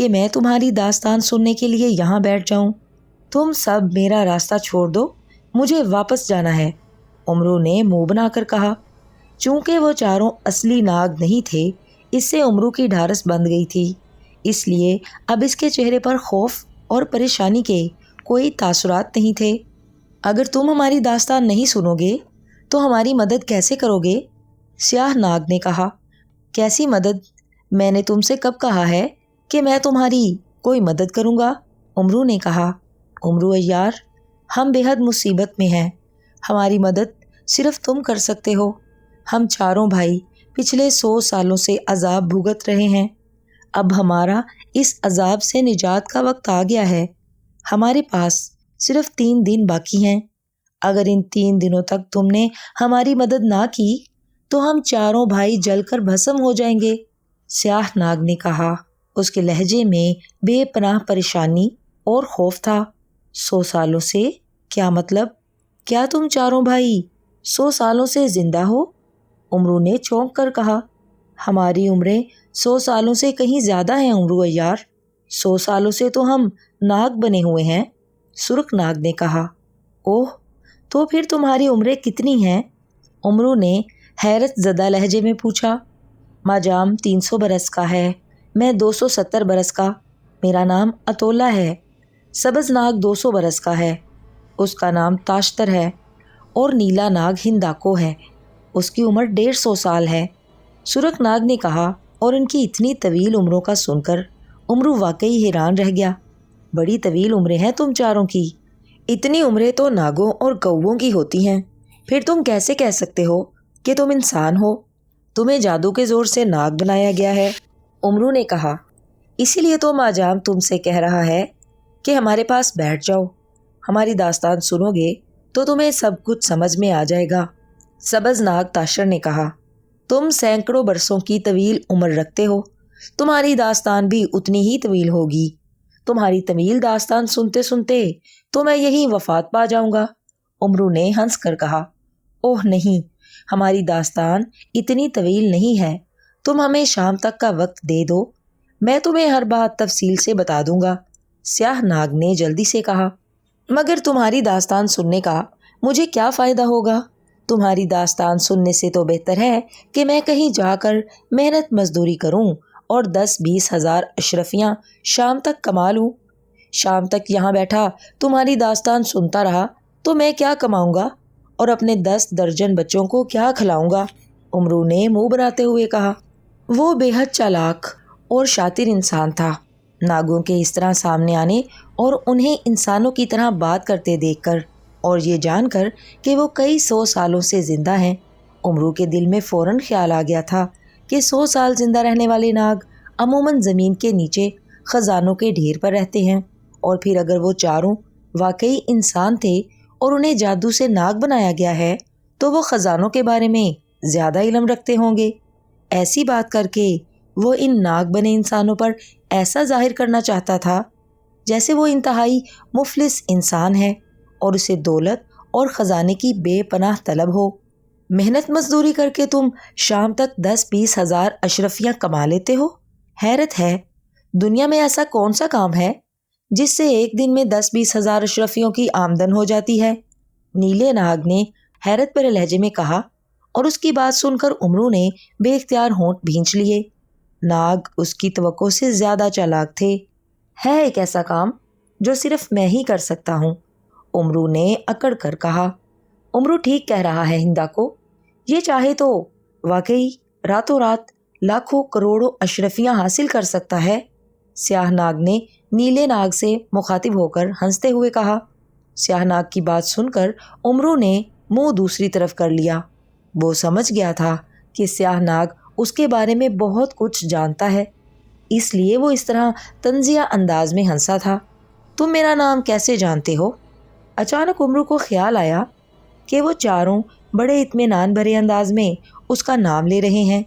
کہ میں تمہاری داستان سننے کے لیے یہاں بیٹھ جاؤں؟ تم سب میرا راستہ چھوڑ دو، مجھے واپس جانا ہے، امرو نے منہ بنا کر کہا۔ چونکہ وہ چاروں اصلی ناگ نہیں تھے، اس سے امرو کی ڈھارس بندھ گئی تھی، اس لیے اب اس کے چہرے پر خوف اور پریشانی کے کوئی تاثرات نہیں تھے۔ اگر تم ہماری داستان نہیں سنو گے تو ہماری مدد کیسے کرو گے؟ سیاہ ناگ نے کہا۔ کیسی مدد؟ میں نے تم سے کب کہا ہے کہ میں تمہاری کوئی مدد کروں گا؟ امرو نے کہا۔ امرو عیار، ہم بے حد مصیبت میں ہیں، ہماری مدد صرف تم کر سکتے ہو۔ ہم چاروں بھائی پچھلے 100 سالوں سے عذاب بھگت رہے ہیں، اب ہمارا اس عذاب سے نجات کا وقت آ گیا ہے۔ ہمارے پاس صرف 3 دن باقی ہیں، اگر ان 3 دنوں تک تم نے ہماری مدد نہ کی تو ہم چاروں بھائی جل کر بھسم ہو جائیں گے، سیاہ ناگ نے کہا۔ اس کے لہجے میں بے پناہ پریشانی اور خوف تھا۔ 100 سالوں سے؟ کیا مطلب؟ کیا تم چاروں بھائی 100 سالوں سے زندہ ہو؟ امرو نے چونک کر کہا۔ ہماری عمریں 100 سالوں سے کہیں زیادہ ہیں امرو عیار، 100 سالوں سے تو ہم ناگ بنے ہوئے ہیں، سرخ ناگ نے کہا۔ اوہ، تو پھر تمہاری عمریں کتنی ہیں؟ امرو نے حیرت زدہ لہجے میں پوچھا۔ ماجام 300 برس کا ہے، میں 270 برس کا، میرا نام اتولا ہے۔ سبز ناگ 200 برس کا ہے، اس کا نام تاشتر ہے، اور نیلا ناگ ہنداکو ہے، اس کی عمر 150 سال ہے، سرخ ناگ نے کہا۔ اور ان کی اتنی طویل عمروں کا سن کر امرو واقعی حیران رہ گیا۔ بڑی طویل عمریں ہیں تم چاروں کی، اتنی عمریں تو ناگوں اور کووں کی ہوتی ہیں، پھر تم کیسے کہہ سکتے ہو کہ تم انسان ہو؟ تمہیں جادو کے زور سے ناگ بنایا گیا ہے، امرو نے کہا۔ اسی لیے تو ماجام تم سے کہہ رہا ہے کہ ہمارے پاس بیٹھ جاؤ، ہماری داستان سنو گے تو تمہیں سب کچھ سمجھ میں آ جائے گا، سبز ناگ تاشر نے کہا۔ تم سینکڑوں برسوں کی طویل عمر رکھتے ہو، تمہاری داستان بھی اتنی ہی طویل ہوگی، تمہاری طویل داستان سنتے سنتے تو میں یہی وفات پا جاؤں گا، امرو نے ہنس کر کہا۔ اوہ نہیں، ہماری داستان اتنی طویل نہیں ہے، تم ہمیں شام تک کا وقت دے دو، میں تمہیں ہر بات تفصیل سے بتا دوں گا، سیاہ ناگ نے جلدی سے کہا۔ مگر تمہاری داستان سننے کا مجھے کیا فائدہ ہوگا؟ تمہاری داستان سننے سے تو بہتر ہے کہ میں کہیں جا کر محنت مزدوری کروں اور 10-20 ہزار اشرفیاں شام تک کما لوں۔ شام تک یہاں بیٹھا تمہاری داستان سنتا رہا تو میں کیا کماؤں گا اور اپنے 10 درجن بچوں کو کیا کھلاؤں گا؟ امرو نے منہ بناتے ہوئے کہا۔ وہ بے حد چالاک اور شاطر انسان تھا، ناگوں کے اس طرح سامنے آنے اور انہیں انسانوں کی طرح بات کرتے دیکھ کر اور یہ جان کر کہ وہ کئی 100 سالوں سے زندہ ہیں، امرو کے دل میں فوراً خیال آ گیا تھا کہ 100 سال زندہ رہنے والے ناگ عموماً زمین کے نیچے خزانوں کے ڈھیر پر رہتے ہیں، اور پھر اگر وہ چاروں واقعی انسان تھے اور انہیں جادو سے ناگ بنایا گیا ہے تو وہ خزانوں کے بارے میں زیادہ علم رکھتے ہوں گے۔ ایسی بات کر کے وہ ان ناگ بنے انسانوں پر ایسا ظاہر کرنا چاہتا تھا جیسے وہ انتہائی مفلس انسان ہے اور اسے دولت اور خزانے کی بے پناہ طلب ہو۔ محنت مزدوری کر کے تم شام تک 10-20 ہزار اشرفیاں کما لیتے ہو؟ حیرت ہے، دنیا میں ایسا کون سا کام ہے جس سے ایک دن میں 10-20 ہزار اشرفیوں کی آمدن ہو جاتی ہے؟ نیلے ناگ نے حیرت بھرے لہجے میں کہا، اور اس کی بات سن کر امرو نے بے اختیار ہونٹ بھینچ لیے۔ ناگ اس کی توقع سے زیادہ چالاک تھے۔ ہے ایک ایسا کام جو صرف میں ہی کر سکتا ہوں، امرو نے اکڑ کر کہا۔ امرو ٹھیک کہہ رہا ہے ہنداکو، یہ چاہے تو واقعی راتوں رات لاکھوں کروڑوں اشرفیاں حاصل کر سکتا ہے، سیاہ ناگ نے نیلے ناگ سے مخاطب ہو کر ہنستے ہوئے کہا۔ سیاہ ناگ کی بات سن کر امرو نے منہ دوسری طرف کر لیا۔ وہ سمجھ گیا تھا کہ سیاہ ناگ اس کے بارے میں بہت کچھ جانتا ہے، اس لیے وہ اس طرح طنزیہ انداز میں ہنسا تھا۔ تم میرا نام کیسے جانتے ہو؟ اچانک امرو کو خیال آیا کہ وہ چاروں بڑے اطمینان بھرے انداز میں اس کا نام لے رہے ہیں،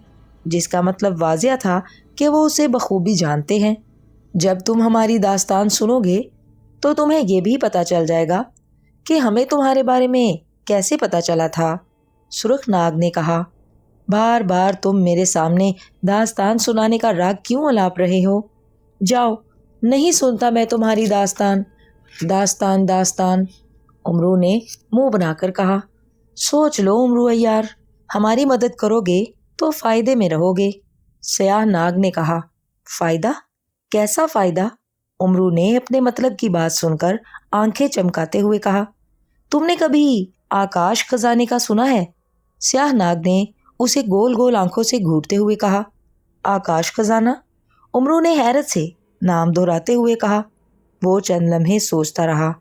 جس کا مطلب واضح تھا کہ وہ اسے بخوبی جانتے ہیں۔ جب تم ہماری داستان سنو گے تو تمہیں یہ بھی پتہ چل جائے گا کہ ہمیں تمہارے بارے میں کیسے پتہ چلا تھا، سرخ ناگ نے کہا۔ بار بار تم میرے سامنے داستان سنانے کا راگ کیوں الاپ رہے ہو؟ جاؤ نہیں سنتا میں تمہاری داستان۔ داستان داستان، امرو نے منہ بنا کر کہا۔ سوچ لو امرو عیار، ہماری مدد کرو گے تو فائدے میں رہو گے۔ سیاہ ناگ نے کہا۔ فائدہ؟ کیسا فائدہ؟ امرو نے اپنے مطلب کی بات سن کر آنکھیں چمکاتے ہوئے کہا۔ تم نے کبھی آکاش خزانے کا سنا ہے؟ سیاہ ناگ نے اسے گول گول آنکھوں سے گھورتے ہوئے کہا۔ آکاش خزانہ؟ امرو نے حیرت سے نام دہراتے ہوئے کہا۔ وہ چند لمحے سوچتا رہا،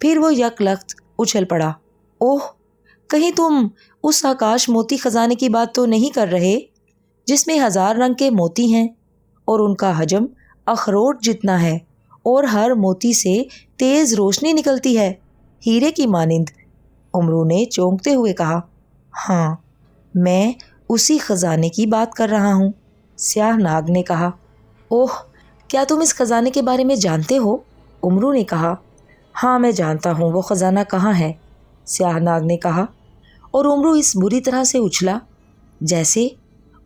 پھر وہ یک لخت اچھل پڑا۔ اوہ، کہیں تم اس آکاش موتی خزانے کی بات تو نہیں کر رہے جس میں 1000 رنگ کے موتی ہیں اور ان کا حجم اخروٹ جتنا ہے اور ہر موتی سے تیز روشنی نکلتی ہے، ہیرے کی مانند؟ امرو نے چونکتے ہوئے کہا۔ ہاں، میں اسی خزانے کی بات کر رہا ہوں، سیاہ ناگ نے کہا۔ اوہ، کیا تم اس خزانے کے بارے میں جانتے ہو؟ امرو نے کہا۔ ہاں، میں جانتا ہوں وہ خزانہ کہاں ہے، سیاہ ناگ نے کہا، اور امرو اس بری طرح سے اچھلا جیسے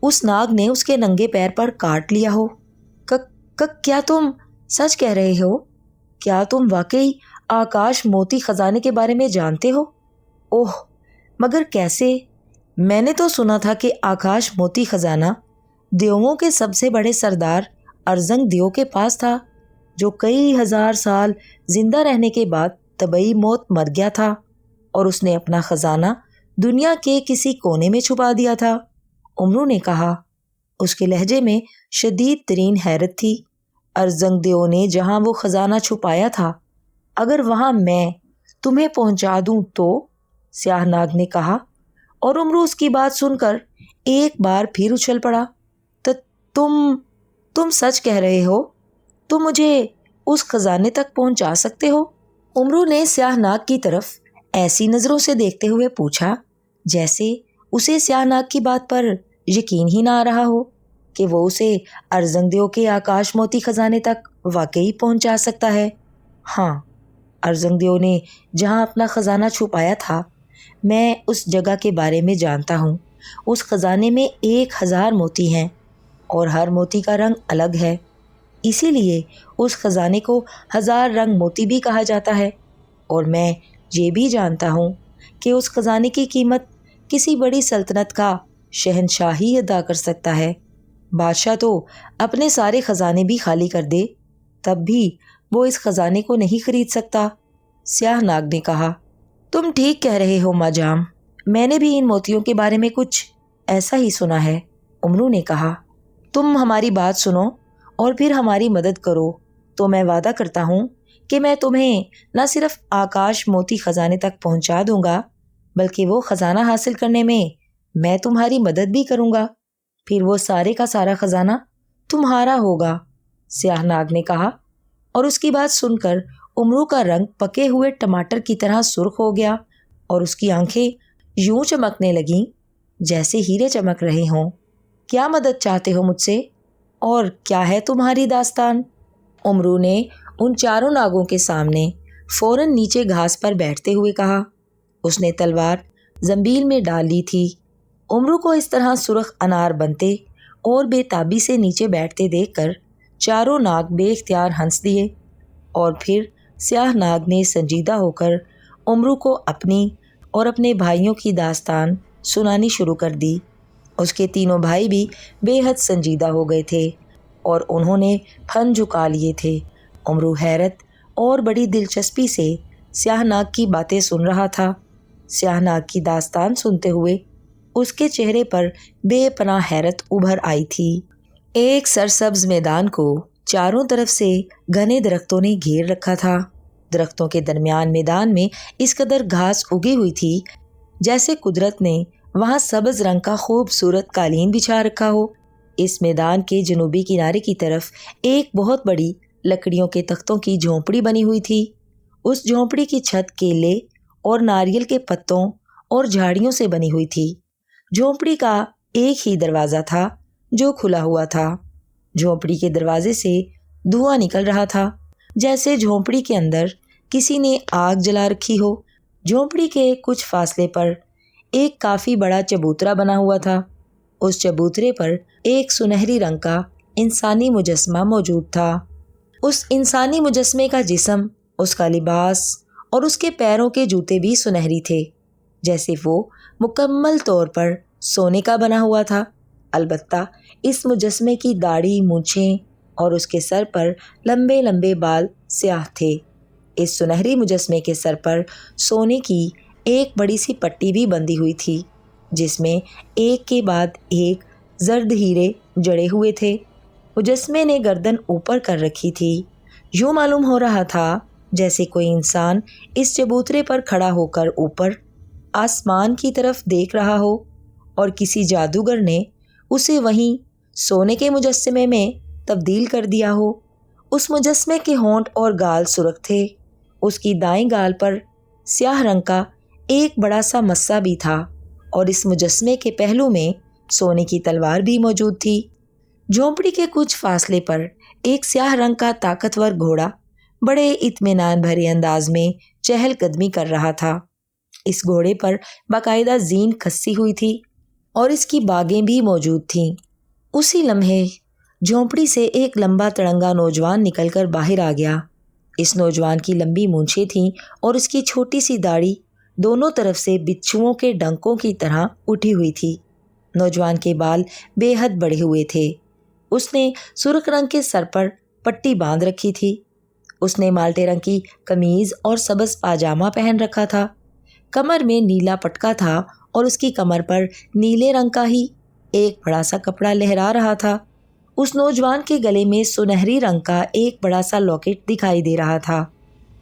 اس ناگ نے اس کے ننگے پیر پر کاٹ لیا ہو۔ کیا تم سچ کہہ رہے ہو؟ کیا تم واقعی آکاش موتی خزانے کے بارے میں جانتے ہو؟ اوہ، مگر کیسے؟ میں نے تو سنا تھا کہ آکاش موتی خزانہ دیووں کے سب سے بڑے سردار ارزنگ دیو کے پاس تھا، جو کئی 1000 سال زندہ رہنے کے بعد طبعی موت مر گیا تھا اور اس نے اپنا خزانہ دنیا کے کسی کونے میں چھپا دیا تھا، امرو نے کہا۔ اس کے لہجے میں شدید ترین حیرت تھی۔ ارزنگ دیو نے جہاں وہ خزانہ چھپایا تھا، اگر وہاں میں تمہیں پہنچا دوں تو؟ سیاہ ناگ نے کہا، اور امرو اس کی بات سن کر ایک بار پھر اچھل پڑا۔ تم سچ کہہ رہے ہو؟ تم مجھے اس خزانے تک پہنچا سکتے ہو؟ امرو نے سیاہ ناگ کی طرف ایسی نظروں سے دیکھتے ہوئے پوچھا جیسے اسے سیاہ ناگ کی بات پر یقین ہی نہ آ رہا ہو کہ وہ اسے ارزنگ دیو کے آکاش موتی خزانے تک واقعی پہنچا سکتا ہے۔ ہاں، ارزنگ دیو نے جہاں اپنا خزانہ چھپایا تھا، میں اس جگہ کے بارے میں جانتا ہوں۔ اس خزانے میں 1000 موتی ہیں اور ہر موتی کا رنگ الگ ہے، اسی لیے اس خزانے کو 1000 رنگ موتی بھی کہا جاتا ہے۔ اور میں یہ بھی جانتا ہوں کہ اس خزانے کی قیمت کسی بڑی سلطنت کا شہنشاہ ہی ادا کر سکتا ہے۔ بادشاہ تو اپنے سارے خزانے بھی خالی کر دے، تب بھی وہ اس خزانے کو نہیں خرید سکتا، سیاہ ناگ نے کہا۔ تم ٹھیک کہہ رہے ہو ماں جام، میں نے بھی ان موتیوں کے بارے میں کچھ ایسا ہی سنا ہے، امرو نے کہا۔ تم ہماری بات سنو اور پھر ہماری مدد کرو تو میں وعدہ کرتا ہوں کہ میں تمہیں نہ صرف آکاش موتی خزانے تک پہنچا دوں گا بلکہ وہ خزانہ حاصل کرنے میں تمہاری مدد بھی کروں گا، پھر وہ سارے کا سارا خزانہ تمہارا ہوگا، سیاہ ناگ نے کہا۔ اور اس کی بات سن کر امرو کا رنگ پکے ہوئے ٹماٹر کی طرح سرخ ہو گیا اور اس کی آنکھیں یوں چمکنے لگیں جیسے ہیرے چمک رہے ہوں۔ کیا مدد چاہتے ہو مجھ سے اور کیا ہے تمہاری داستان؟ امرو نے ان چاروں ناگوں کے سامنے فوراً نیچے گھاس پر بیٹھتے ہوئے کہا۔ اس نے تلوار زنبیل میں ڈال لی تھی۔ امرو کو اس طرح سرخ انار بنتے اور بے تابی سے نیچے بیٹھتے دیکھ کر چاروں ناگ بے اختیار ہنس دیے، اور پھر سیاہ ناگ نے سنجیدہ ہو کر امرو کو اپنی اور اپنے بھائیوں کی داستان سنانی شروع کر دی۔ اس کے تینوں بھائی بھی بے حد سنجیدہ ہو گئے تھے اور انہوں نے پھن جھکا لیے تھے۔ امرو حیرت اور بڑی دلچسپی سے سیاہ ناگ کی باتیں سن رہا تھا۔ سیاہ ناگ کی داستان سنتے ہوئے اس کے چہرے پر بے پناہ حیرت ابھر آئی تھی۔ ایک سرسبز میدان کو چاروں طرف سے گھنے درختوں نے گھیر رکھا تھا۔ درختوں کے درمیان میدان میں اس قدر گھاس اگی ہوئی تھی جیسے قدرت نے وہاں سبز رنگ کا خوبصورت قالین بچھا رکھا ہو۔ اس میدان کے جنوبی کنارے کی طرف ایک بہت بڑی لکڑیوں کے تختوں کی جھونپڑی بنی ہوئی تھی۔ اس جھونپڑی کی چھت کیلے اور ناریل کے پتوں اور جھاڑیوں سے بنی ہوئی تھی۔ جھونپڑی کا ایک ہی دروازہ تھا جو کھلا ہوا تھا۔ جھونپڑی کے دروازے سے دھواں نکل رہا تھا جیسے جھونپڑی کے اندر کسی نے آگ جلا رکھی ہو۔ جھونپڑی کے کچھ فاصلے پر ایک کافی بڑا چبوترا بنا ہوا تھا۔ اس چبوترے پر ایک سنہری رنگ کا انسانی مجسمہ موجود تھا۔ اس انسانی مجسمے کا جسم، اس کا لباس اور اس کے پیروں کے جوتے بھی سنہری تھے، جیسے وہ مکمل طور پر سونے کا بنا ہوا تھا۔ البتہ اس مجسمے کی داڑھی، مونچھیں اور اس کے سر پر لمبے لمبے بال سیاہ تھے۔ اس سنہری مجسمے کے سر پر سونے کی ایک بڑی سی پٹی بھی بندھی ہوئی تھی، جس میں ایک کے بعد ایک زرد ہیرے جڑے ہوئے تھے۔ مجسمے نے گردن اوپر کر رکھی تھی۔ یوں معلوم ہو رہا تھا جیسے کوئی انسان اس چبوترے پر کھڑا ہو کر اوپر آسمان کی طرف دیکھ رہا ہو اور کسی جادوگر نے اسے وہیں سونے کے مجسمے میں تبدیل کر دیا ہو۔ اس مجسمے کے ہونٹ اور گال سرخ تھے۔ اس کی دائیں گال پر سیاہ رنگ کا ایک بڑا سا مسا بھی تھا اور اس مجسمے کے پہلو میں سونے کی تلوار بھی موجود تھی۔ جھونپڑی کے کچھ فاصلے پر ایک سیاہ رنگ کا طاقتور گھوڑا بڑے اطمینان بھرے انداز میں چہل قدمی کر رہا تھا۔ اس گھوڑے پر باقاعدہ زین کسی ہوئی تھی اور اس کی باگیں بھی موجود تھیں۔ اسی لمحے جھونپڑی سے ایک لمبا تڑنگا نوجوان نکل کر باہر آ گیا۔ اس نوجوان کی لمبی مونچھیں تھیں اور اس کی چھوٹی سی داڑھی دونوں طرف سے بچھوؤں کے ڈنکوں کی طرح اٹھی ہوئی تھی۔ نوجوان کے بال بے حد بڑے ہوئے تھے۔ اس نے سرخ رنگ کے سر پر پٹی باندھ رکھی تھی۔ اس نے مالٹے رنگ کی قمیض اور سبز پاجامہ پہن رکھا تھا۔ کمر میں نیلا پٹکا تھا اور اس کی کمر پر نیلے رنگ کا ہی ایک بڑا سا کپڑا لہرا رہا تھا۔ اس نوجوان کے گلے میں سنہری رنگ کا ایک بڑا سا لاکٹ دکھائی دے رہا تھا۔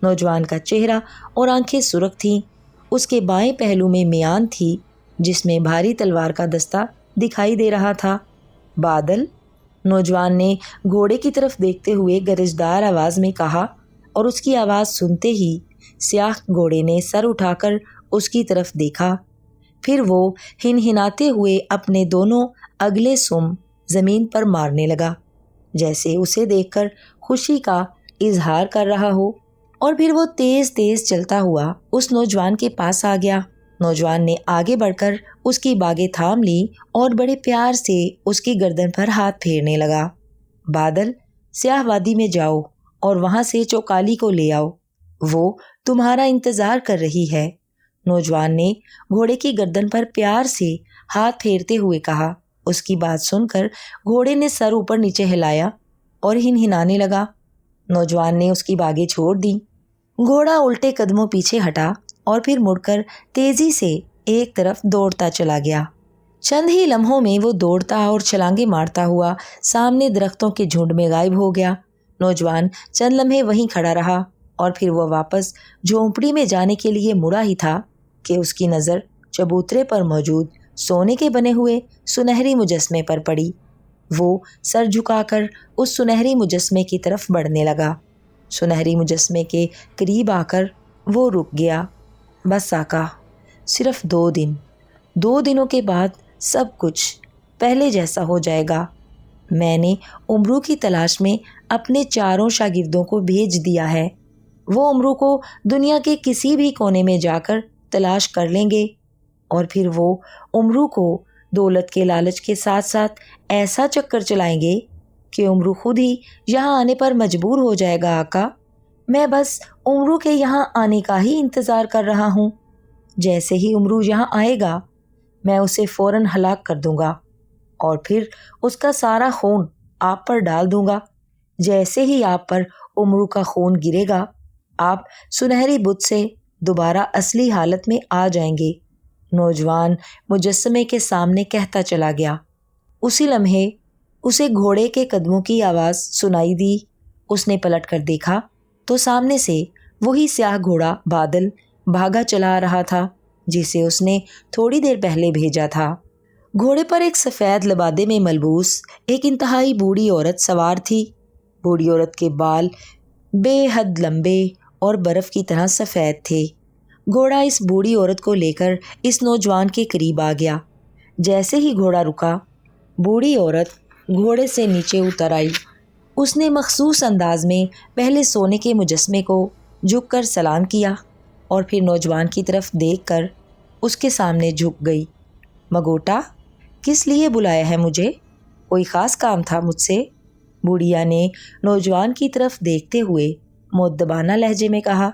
نوجوان کا چہرہ اور آنکھیں سرخ تھیں۔ اس کے بائیں پہلو میں میان تھی جس میں بھاری تلوار کا دستہ دکھائی دے رہا تھا۔ بادل، نوجوان نے گھوڑے کی طرف دیکھتے ہوئے گرجدار آواز میں کہا، اور اس کی آواز سنتے ہی سیاہ گھوڑے نے سر اٹھا کر اس کی طرف دیکھا۔ پھر وہ ہنہناتے ہوئے اپنے دونوں اگلے سم زمین پر مارنے لگا، جیسے اسے دیکھ کر خوشی کا اظہار کر رہا ہو، اور پھر وہ تیز تیز چلتا ہوا اس نوجوان کے پاس آ گیا۔ نوجوان نے آگے بڑھ کر اس کی باگیں تھام لی اور بڑے پیار سے اس کی گردن پر ہاتھ پھیرنے لگا۔ بادل، سیاہ وادی میں جاؤ اور وہاں سے چوکالی کو لے آؤ، وہ تمہارا انتظار کر رہی ہے، نوجوان نے گھوڑے کی گردن پر پیار سے ہاتھ پھیرتے ہوئے کہا۔ اس کی بات سن کر گھوڑے نے سر اوپر نیچے ہلایا اور ہنہنانے لگا۔ نوجوان نے اس کی باگیں چھوڑ دیں۔ گھوڑا الٹے قدموں پیچھے ہٹا اور پھر مڑ کر تیزی سے ایک طرف دوڑتا چلا گیا۔ چند ہی لمحوں میں وہ دوڑتا اور چھلانگیں مارتا ہوا سامنے درختوں کے جھنڈ میں غائب ہو گیا۔ نوجوان چند لمحے وہیں کھڑا رہا اور پھر وہ واپس جھونپڑی میں جانے کے لیے مڑا ہی تھا کہ اس کی نظر چبوترے پر موجود سونے کے بنے ہوئے سنہری مجسمے پر پڑی۔ وہ سر جھکا کر اس سنہری مجسمے کی طرف بڑھنے لگا۔ سنہری مجسمے کے قریب آ کر وہ رک گیا۔ بس آقا، صرف 2 دن، 2 دنوں کے بعد سب کچھ پہلے جیسا ہو جائے گا۔ میں نے امرو کی تلاش میں اپنے 4 شاگردوں کو بھیج دیا ہے۔ وہ امرو کو دنیا کے کسی بھی کونے میں جا کر تلاش کر لیں گے، اور پھر وہ امرو کو دولت کے لالچ کے ساتھ ساتھ ایسا چکر چلائیں گے کہ امرو خود ہی یہاں آنے پر مجبور ہو جائے گا۔ آقا، میں بس امرو کے یہاں آنے کا ہی انتظار کر رہا ہوں۔ جیسے ہی امرو یہاں آئے گا میں اسے فوراً ہلاک کر دوں گا اور پھر اس کا سارا خون آپ پر ڈال دوں گا۔ جیسے ہی آپ پر امرو کا خون گرے گا آپ سنہری بت سے دوبارہ اصلی حالت میں آ جائیں گے، نوجوان مجسمے کے سامنے کہتا چلا گیا۔ اسی لمحے اسے گھوڑے کے قدموں کی آواز سنائی دی۔ اس نے پلٹ کر دیکھا تو سامنے سے وہی سیاہ گھوڑا بادل بھاگا چلا آ رہا تھا جسے اس نے تھوڑی دیر پہلے بھیجا تھا۔ گھوڑے پر ایک سفید لبادے میں ملبوس ایک انتہائی بوڑھی عورت سوار تھی۔ بوڑھی عورت کے بال بے حد لمبے اور برف کی طرح سفید تھے۔ گھوڑا اس بوڑھی عورت کو لے کر اس نوجوان کے قریب آ گیا۔ جیسے ہی گھوڑا رکا بوڑھی عورت گھوڑے سے نیچے اتر آئی۔ اس نے مخصوص انداز میں پہلے سونے کے مجسمے کو جھک کر سلام کیا اور پھر نوجوان کی طرف دیکھ کر اس کے سامنے جھک گئی۔ مگوٹا، کس لیے بلایا ہے مجھے؟ کوئی خاص کام تھا مجھ سے؟ بوڑھیا نے نوجوان کی طرف دیکھتے ہوئے مؤدبانہ لہجے میں کہا۔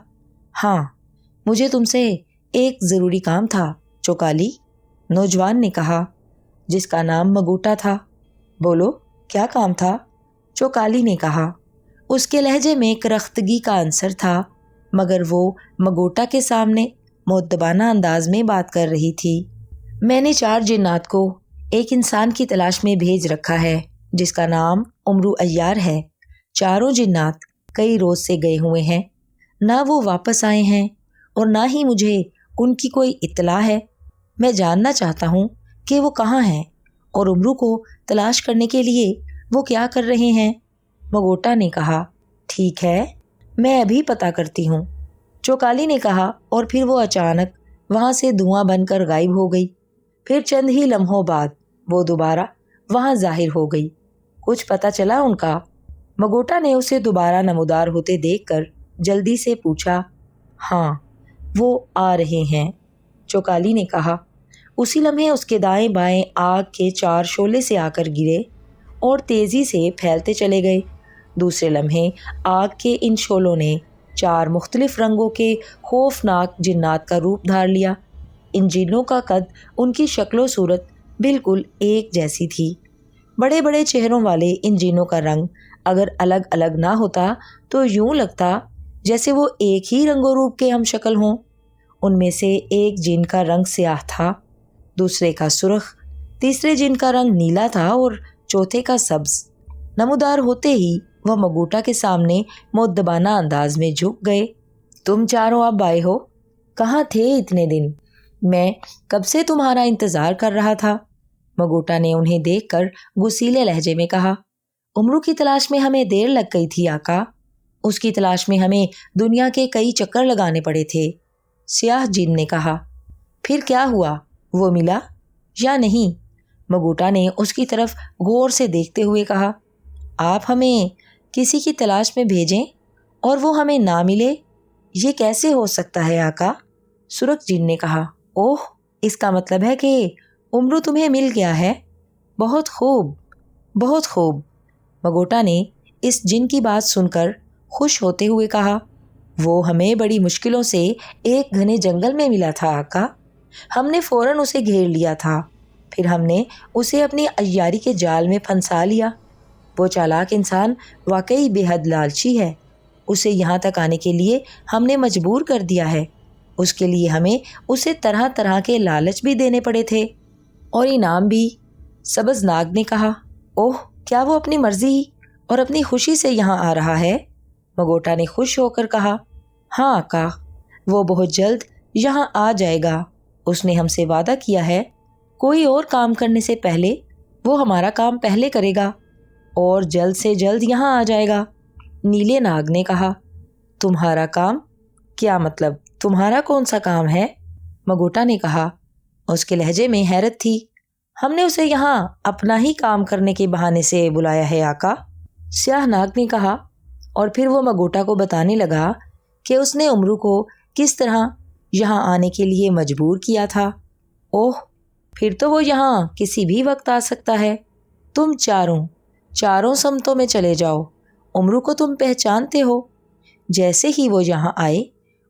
ہاں، مجھے تم سے ایک ضروری کام تھا چوکالی، نوجوان نے کہا جس کا نام مگوٹا تھا۔ بولو، کیا کام تھا؟ چوکالی نے کہا۔ اس کے لہجے میں کرختگی کا عنصر تھا، مگر وہ مگوٹا کے سامنے مؤدبانہ انداز میں بات کر رہی تھی۔ میں نے 4 جنات کو ایک انسان کی تلاش میں بھیج رکھا ہے جس کا نام امرو عیار ہے۔ 4 جنات کئی روز سے گئے ہوئے ہیں، نہ وہ واپس آئے ہیں اور نہ ہی مجھے ان کی کوئی اطلاع ہے۔ میں جاننا چاہتا ہوں کہ وہ کہاں ہیں اور امرو کو تلاش کرنے کے لیے وہ کیا کر رہے ہیں۔ مگوٹا نے کہا، ٹھیک ہے، میں ابھی پتہ کرتی ہوں، چوکالی نے کہا، اور پھر وہ اچانک وہاں سے دھواں بن کر غائب ہو گئی۔ پھر چند ہی لمحوں بعد وہ دوبارہ وہاں ظاہر ہو گئی۔ کچھ پتہ چلا ان کا؟ مگوٹا نے اسے دوبارہ نمودار ہوتے دیکھ کر جلدی سے پوچھا۔ ہاں، وہ آ رہے ہیں، چوکالی نے کہا۔ اسی لمحے اس کے دائیں بائیں آگ کے 4 شعلے سے آ کر گرے اور تیزی سے پھیلتے چلے گئے۔ دوسرے لمحے آگ کے ان شعلوں نے 4 مختلف رنگوں کے خوفناک جنات کا روپ دھار لیا۔ ان جنوں کا قد، ان کی شکل و صورت بالکل ایک جیسی تھی۔ بڑے بڑے چہروں والے ان جنوں کا رنگ اگر الگ الگ نہ ہوتا تو یوں لگتا جیسے وہ ایک ہی رنگ و روپ کے ہم شکل ہوں۔ ان میں سے ایک جن کا رنگ سیاہ تھا، دوسرے کا سرخ، تیسرے جن کا رنگ نیلا تھا اور چوتھے کا سبز۔ نمودار ہوتے ہی وہ مگوٹا کے سامنے مؤدبانہ انداز میں جھک گئے۔ تم 4 اب آئے ہو؟ کہاں تھے اتنے دن؟ میں کب سے تمہارا انتظار کر رہا تھا، مگوٹا نے انہیں دیکھ کر غصیلے لہجے میں کہا۔ امرو کی تلاش میں ہمیں دیر لگ گئی تھی آقا، اس کی تلاش میں ہمیں دنیا کے کئی چکر لگانے پڑے تھے، سیاہ جن نے کہا۔ پھر کیا ہوا، وہ ملا یا نہیں؟ مگوٹا نے اس کی طرف غور سے دیکھتے ہوئے کہا۔ آپ ہمیں کسی کی تلاش میں بھیجیں اور وہ ہمیں نہ ملے، یہ کیسے ہو سکتا ہے آقا؟ سرخ جن نے کہا۔ اوہ، اس کا مطلب ہے کہ امرو تمہیں مل گیا ہے۔ بہت خوب، بہت خوب، مگوٹا نے اس جن کی بات سن کر خوش ہوتے ہوئے کہا۔ وہ ہمیں بڑی مشکلوں سے ایک گھنے جنگل میں ملا تھا آقا، ہم نے فوراً اسے گھیر لیا تھا، پھر ہم نے اسے اپنی عیاری کے جال میں پھنسا لیا۔ وہ چالاک انسان واقعی بے حد لالچی ہے، اسے یہاں تک آنے کے لیے ہم نے مجبور کر دیا ہے۔ اس کے لیے ہمیں اسے طرح طرح کے لالچ بھی دینے پڑے تھے اور انعام بھی، سبز ناگ نے کہا۔ اوہ، کیا وہ اپنی مرضی اور اپنی خوشی سے یہاں آ رہا ہے؟ مگوٹا نے خوش ہو کر کہا۔ ہاں آقا، وہ بہت جلد یہاں آ جائے گا، اس نے ہم سے وعدہ کیا ہے، کوئی اور کام کرنے سے پہلے وہ ہمارا کام پہلے کرے گا اور جلد سے جلد یہاں آ جائے گا، نیلے ناگ نے کہا۔ تمہارا کام؟ کیا مطلب، تمہارا کون سا کام ہے؟ مگوٹا نے کہا۔ اس کے لہجے میں حیرت تھی۔ ہم نے اسے یہاں اپنا ہی کام کرنے کے بہانے سے بلایا ہے آقا، سیاہ ناگ نے کہا، اور پھر وہ مگوٹا کو بتانے لگا کہ اس نے امرو کو کس طرح یہاں آنے کے لیے مجبور کیا تھا۔ اوہ، پھر تو وہ یہاں کسی بھی وقت آ سکتا ہے۔ تم چاروں سمتوں میں چلے جاؤ، امرو کو تم پہچانتے ہو، جیسے ہی وہ یہاں آئے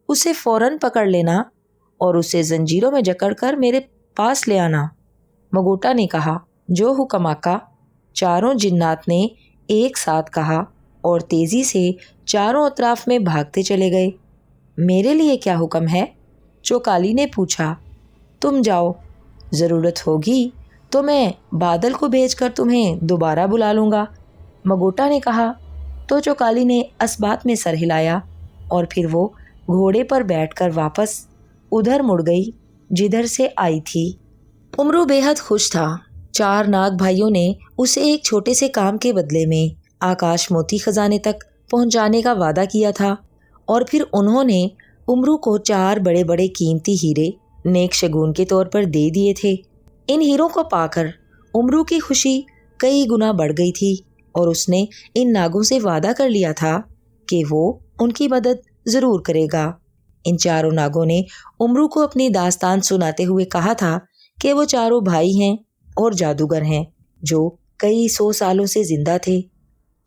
اسے فوراً پکڑ لینا اور اسے زنجیروں میں جکڑ کر میرے پاس لے آنا، مگوٹا نے کہا۔ جو حکم آقا، 4 جنات نے ایک ساتھ کہا اور تیزی سے چاروں اطراف میں بھاگتے چلے گئے۔ میرے لیے کیا حکم ہے؟ چوکالی نے پوچھا۔ تم جاؤ، ضرورت ہوگی تو میں بادل کو بھیج کر تمہیں دوبارہ بلا لوں گا، مگوٹا نے کہا۔ تو چوکالی نے اسبات میں سر ہلایا اور پھر وہ گھوڑے پر بیٹھ کر واپس ادھر مڑ گئی جدھر سے آئی تھی۔ امرو بے حد خوش تھا۔ 4 ناگ بھائیوں نے اسے ایک چھوٹے سے کام کے بدلے میں آکاش موتی خزانے تک پہنچانے کا وعدہ کیا تھا، اور پھر انہوں نے امرو کو 4 بڑے بڑے قیمتی ہیرے نیک شگون کے طور پر دے دیے تھے۔ ان ہیروں کو پا کر امرو کی خوشی کئی گنا بڑھ گئی تھی اور اس نے ان ناگوں سے وعدہ کر لیا تھا کہ وہ ان کی مدد ضرور کرے گا۔ ان 4 ناگوں نے امرو کو اپنی داستان سناتے ہوئے کہا تھا کہ وہ 4 بھائی ہیں اور جادوگر ہیں جو کئی 100 سالوں سے زندہ تھے۔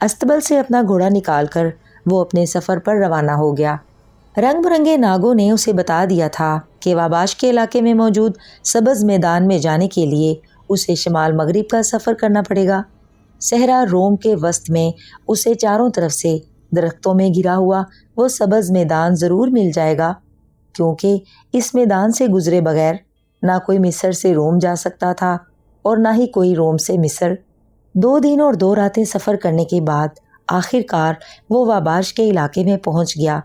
استبل سے اپنا گھوڑا نکال کر وہ اپنے سفر پر روانہ ہو گیا۔ رنگ برنگے ناگوں نے اسے بتا دیا تھا کہ واباش کے علاقے میں موجود سبز میدان میں جانے کے لیے اسے شمال مغرب کا سفر کرنا پڑے گا۔ صحرا روم کے وسط میں اسے چاروں طرف سے درختوں میں گھرا ہوا وہ سبز میدان ضرور مل جائے گا، کیونکہ اس میدان سے گزرے بغیر نہ کوئی مصر سے روم جا سکتا تھا اور نہ ہی کوئی روم سے مصر۔ 2 دن اور 2 راتیں سفر کرنے کے بعد آخر کار وہ واباش کے علاقے میں پہنچ گیا۔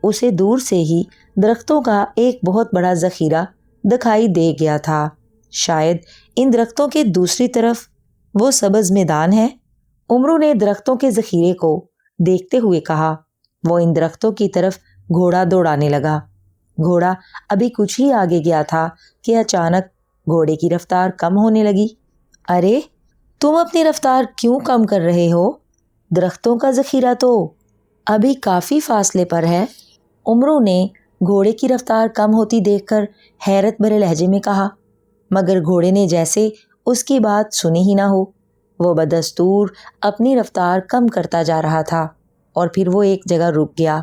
اسے دور سے ہی درختوں کا ایک بہت بڑا ذخیرہ دکھائی دے گیا تھا۔ شاید ان درختوں کے دوسری طرف وہ سبز میدان ہے۔ عمرو نے درختوں کے ذخیرے کو دیکھتے ہوئے کہا۔ وہ ان درختوں کی طرف گھوڑا دوڑانے لگا۔ گھوڑا ابھی کچھ ہی آگے گیا تھا کہ اچانک گھوڑے کی رفتار کم ہونے لگی۔ ارے تم اپنی رفتار کیوں کم کر رہے ہو؟ درختوں کا ذخیرہ تو ابھی کافی فاصلے پر ہے۔ عمرو نے گھوڑے کی رفتار کم ہوتی دیکھ کر حیرت بھرے لہجے میں کہا، مگر گھوڑے نے جیسے اس کی بات سنی ہی نہ ہو۔ وہ بدستور اپنی رفتار کم کرتا جا رہا تھا اور پھر وہ ایک جگہ رک گیا۔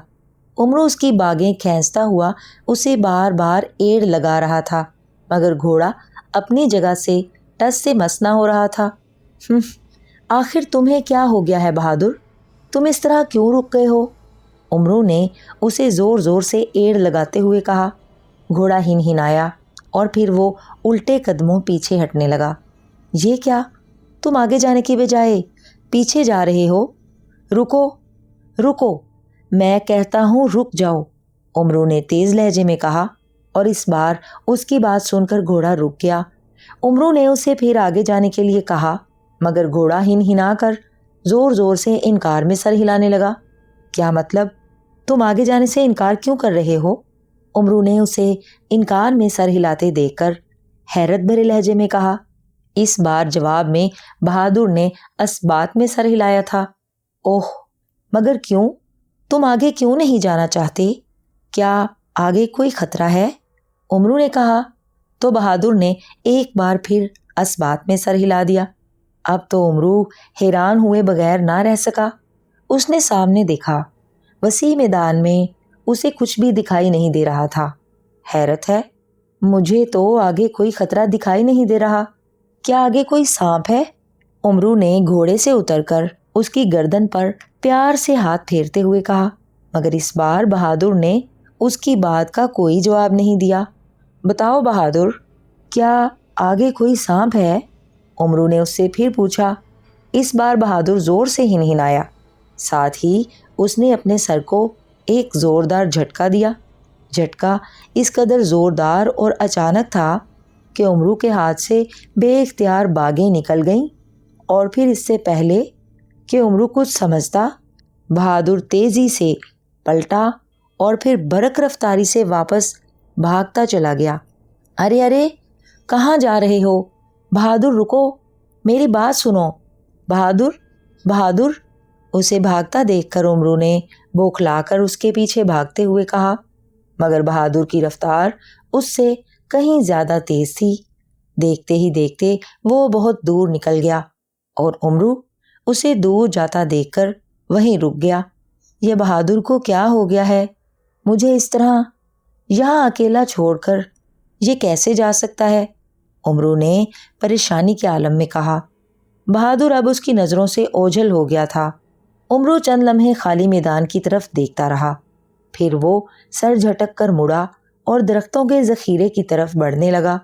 عمرو اس کی باگیں کھینچتا ہوا اسے بار بار ایڑ لگا رہا تھا، مگر گھوڑا اپنی جگہ سے ٹس سے مس نہ ہو رہا تھا۔ آخر تمہیں کیا ہو گیا ہے بہادر؟ تم اس طرح کیوں رک گئے ہو؟ عمرو نے اسے زور زور سے ایڑ لگاتے ہوئے کہا۔ گھوڑا ہنہنایا اور پھر وہ الٹے قدموں پیچھے ہٹنے لگا۔ یہ کیا؟ تم آگے جانے کی بجائے پیچھے جا رہے ہو؟ رکو رکو، میں کہتا ہوں رک جاؤ، عمرو نے تیز لہجے میں کہا، اور اس بار اس کی بات سن کر گھوڑا رک گیا۔ عمرو نے اسے پھر آگے جانے کے لیے کہا، مگر گھوڑا ہنہنا کر زور زور سے انکار میں سر ہلانے لگا۔ کیا مطلب؟ تم آگے جانے سے انکار کیوں کر رہے ہو؟ عمرو نے اسے انکار میں سر ہلاتے دیکھ کر حیرت بھرے لہجے میں کہا۔ اس بار جواب میں بہادر نے اثبات میں سر ہلایا تھا۔ اوہ، مگر کیوں؟ تم آگے کیوں نہیں جانا چاہتے؟ کیا آگے کوئی خطرہ ہے؟ عمرو نے کہا تو بہادر نے ایک بار پھر اثبات میں سر ہلا دیا۔ اب تو عمرو حیران ہوئے بغیر نہ رہ سکا۔ اس نے سامنے دیکھا، وسیع میدان میں اسے کچھ بھی دکھائی نہیں دے رہا تھا۔ حیرت ہے، مجھے تو آگے کوئی خطرہ دکھائی نہیں دے رہا۔ کیا آگے کوئی سانپ ہے؟ عمرو نے گھوڑے سے اتر کر اس کی گردن پر پیار سے ہاتھ پھیرتے ہوئے کہا، مگر اس بار بہادر نے اس کی بات کا کوئی جواب نہیں دیا۔ بتاؤ بہادر، کیا آگے کوئی سانپ ہے؟ عمرو نے اس سے پھر پوچھا۔ اس بار بہادر زور سے ہنہنایا، ساتھ ہی اس نے اپنے سر کو ایک زوردار جھٹکا دیا۔ جھٹکا اس قدر زوردار اور اچانک تھا کہ عمرو کے ہاتھ سے بے اختیار باگیں نکل گئیں، اور پھر اس سے پہلے کہ عمرو کچھ سمجھتا، بہادر تیزی سے پلٹا اور پھر برق رفتاری سے واپس بھاگتا چلا گیا۔ ارے ارے، کہاں جا رہے ہو؟ بہادر رکو، میری بات سنو، بہادر بہادر۔ اسے بھاگتا دیکھ کر عمرو نے بوکھلا کر اس کے پیچھے بھاگتے ہوئے کہا، مگر بہادر کی رفتار اس سے کہیں زیادہ تیز تھی۔ دیکھتے ہی دیکھتے وہ بہت دور نکل گیا اور عمرو اسے دور جاتا دیکھ کر وہیں رک گیا۔ یہ بہادر کو کیا ہو گیا ہے؟ مجھے اس طرح یہاں اکیلا چھوڑ کر یہ کیسے جا سکتا ہے؟ عمرو نے پریشانی کے عالم میں کہا۔ بہادر اب اس کی نظروں سے اوجھل ہو گیا تھا۔ عمرو چند لمحے خالی میدان کی طرف دیکھتا رہا، پھر وہ سر جھٹک کر مڑا اور درختوں کے ذخیرے کی طرف بڑھنے لگا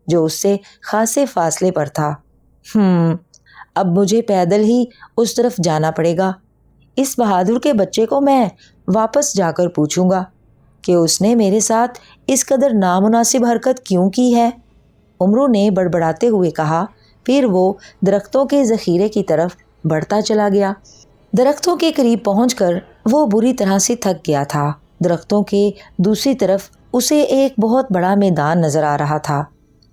جو اس سے خاصے فاصلے پر تھا۔ اب مجھے پیدل ہی اس طرف جانا پڑے گا۔ اس بہادر کے بچے کو میں واپس جا کر پوچھوں گا کہ اس نے میرے ساتھ اس قدر نامناسب حرکت کیوں کی ہے، عمرو نے بڑبڑاتے ہوئے کہا۔ پھر وہ درختوں کے ذخیرے کی طرف بڑھتا چلا گیا۔ درختوں کے قریب پہنچ کر وہ بری طرح سے تھک گیا تھا۔ درختوں کے دوسری طرف اسے ایک بہت بڑا میدان نظر آ رہا تھا،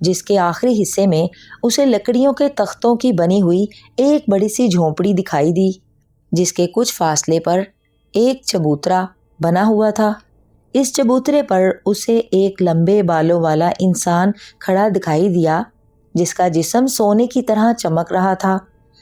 جس کے آخری حصے میں اسے لکڑیوں کے تختوں کی بنی ہوئی ایک بڑی سی جھونپڑی دکھائی دی، جس کے کچھ فاصلے پر ایک چبوترا بنا ہوا تھا۔ اس چبوترے پر اسے ایک لمبے بالوں والا انسان کھڑا دکھائی دیا، جس کا جسم سونے کی طرح چمک رہا تھا۔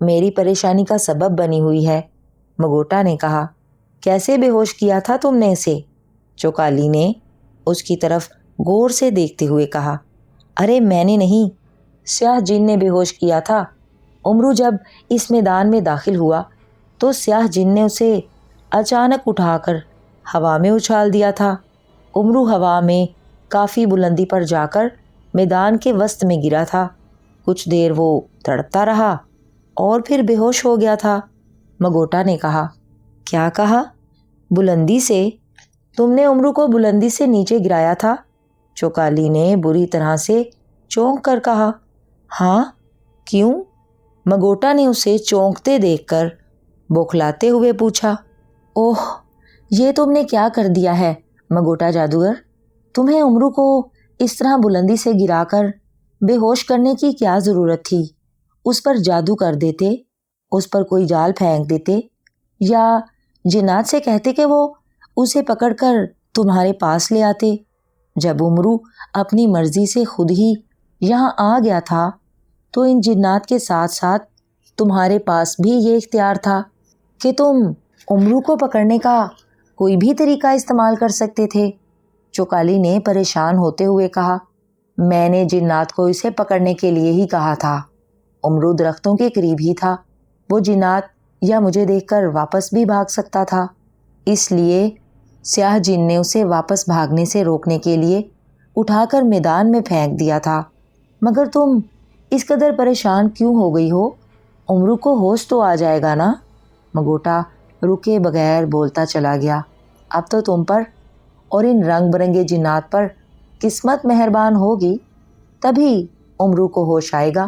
میری پریشانی کا سبب بنی ہوئی ہے۔ مگوٹا نے کہا۔ کیسے بے ہوش کیا تھا تم نے اسے؟ چوکالی نے اس کی طرف غور سے دیکھتے ہوئے کہا۔ ارے میں نے نہیں، سیاہ جن نے بے ہوش کیا تھا۔ امرو جب اس میدان میں داخل ہوا تو سیاہ جن نے اسے اچانک اٹھا کر ہوا میں اچھال دیا تھا۔ امرو ہوا میں کافی بلندی پر جا کر میدان کے وسط میں گرا تھا۔ کچھ دیر وہ تڑپتا رہا اور پھر بے ہوش ہو گیا تھا۔ مگوٹا نے کہا۔ کیا کہا؟ بلندی سے؟ تم نے امرو کو بلندی سے نیچے گرایا تھا؟ چوکالی نے بری طرح سے چونک کر کہا۔ ہاں، کیوں؟ مگوٹا نے اسے چونکتے دیکھ کر بوکھلاتے ہوئے پوچھا۔ اوہ، یہ تم نے کیا کر دیا ہے مگوٹا جادوگر؟ تمہیں امرو کو اس طرح بلندی سے گرا کر بے ہوش کرنے کی کیا ضرورت تھی؟ اس پر جادو کر دیتے، اس پر کوئی جال پھینک دیتے، یا جنات سے کہتے کہ وہ اسے پکڑ کر تمہارے پاس لے آتے۔ جب امرو اپنی مرضی سے خود ہی یہاں آ گیا تھا تو ان جنات کے ساتھ ساتھ تمہارے پاس بھی یہ اختیار تھا کہ تم امرو کو پکڑنے کا کوئی بھی طریقہ استعمال کر سکتے تھے۔ چوکالی نے پریشان ہوتے ہوئے کہا۔ میں نے جنات کو اسے پکڑنے کے لیے ہی کہا تھا۔ امرو درختوں کے قریب ہی تھا، وہ جنات یا مجھے دیکھ کر واپس بھی بھاگ سکتا تھا، اس لیے سیاہ جن نے اسے واپس بھاگنے سے روکنے کے لیے اٹھا کر میدان میں پھینک دیا تھا۔ مگر تم اس قدر پریشان کیوں ہو گئی ہو؟ امرو کو ہوش تو آ جائے گا نا؟ مگوٹا رکے بغیر بولتا چلا گیا۔ اب تو تم پر اور ان رنگ برنگے جنات پر قسمت مہربان ہوگی، تبھی امرو کو ہوش آئے گا۔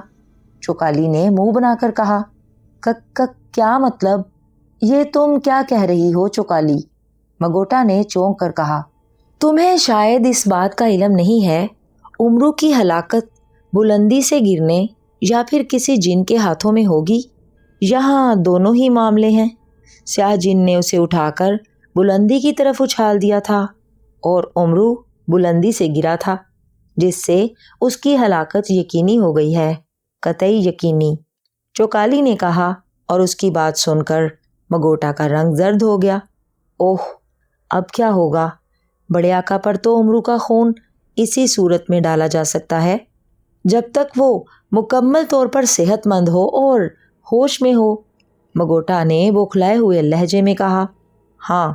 چوکالی نے منہ بنا کر کہا۔ کیا مطلب؟ یہ تم کیا کہہ رہی ہو چوکالی؟ مگوٹا نے چونک کر کہا۔ تمہیں شاید اس بات کا علم نہیں ہے، امرو کی ہلاکت بلندی سے گرنے یا پھر کسی جن کے ہاتھوں میں ہوگی۔ یہاں دونوں ہی معاملے ہیں۔ سیاہ جن نے اسے اٹھا کر بلندی کی طرف اچھال دیا تھا اور امرو بلندی سے گرا تھا، جس سے اس کی ہلاکت یقینی ہو گئی ہے، قطعی یقینی، چوکالی نے کہا، اور اس کی بات سن کر مگوٹا کا رنگ زرد ہو گیا۔ اوہ، اب کیا ہوگا؟ بڑے آقا پر تو امرو کا خون اسی صورت میں ڈالا جا سکتا ہے جب تک وہ مکمل طور پر صحت مند ہو اور ہوش میں ہو۔ مگوٹا نے بوکھلائے ہوئے لہجے میں کہا۔ ہاں،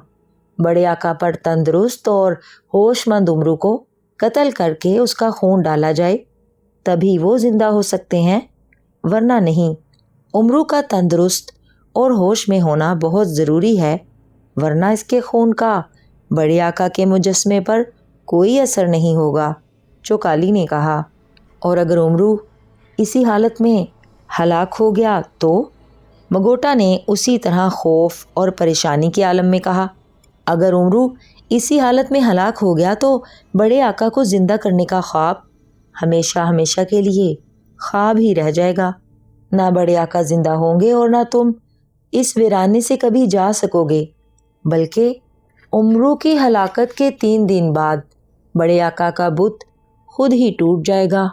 بڑے آقا پر تندرست اور ہوش مند امرو کو قتل کر کے اس کا خون ڈالا جائے، تبھی وہ زندہ ہو سکتے ہیں، ورنہ نہیں۔ امرو کا تندرست اور ہوش میں ہونا بہت ضروری ہے، ورنہ اس کے خون کا بڑے آقا کے مجسمے پر کوئی اثر نہیں ہوگا، چوکالی نے کہا۔ اور اگر امرو اسی حالت میں ہلاک ہو گیا تو؟ مگوٹا نے اسی طرح خوف اور پریشانی کے عالم میں کہا۔ اگر امرو اسی حالت میں ہلاک ہو گیا تو بڑے آقا کو زندہ کرنے کا خواب ہمیشہ ہمیشہ کے لیے خواب ہی رہ جائے گا۔ نہ بڑے آقا زندہ ہوں گے اور نہ تم اس ویرانے سے کبھی جا سکو گے، بلکہ امرو کی ہلاکت کے 3 دن بعد بڑے آقا کا بت خود ہی ٹوٹ جائے گا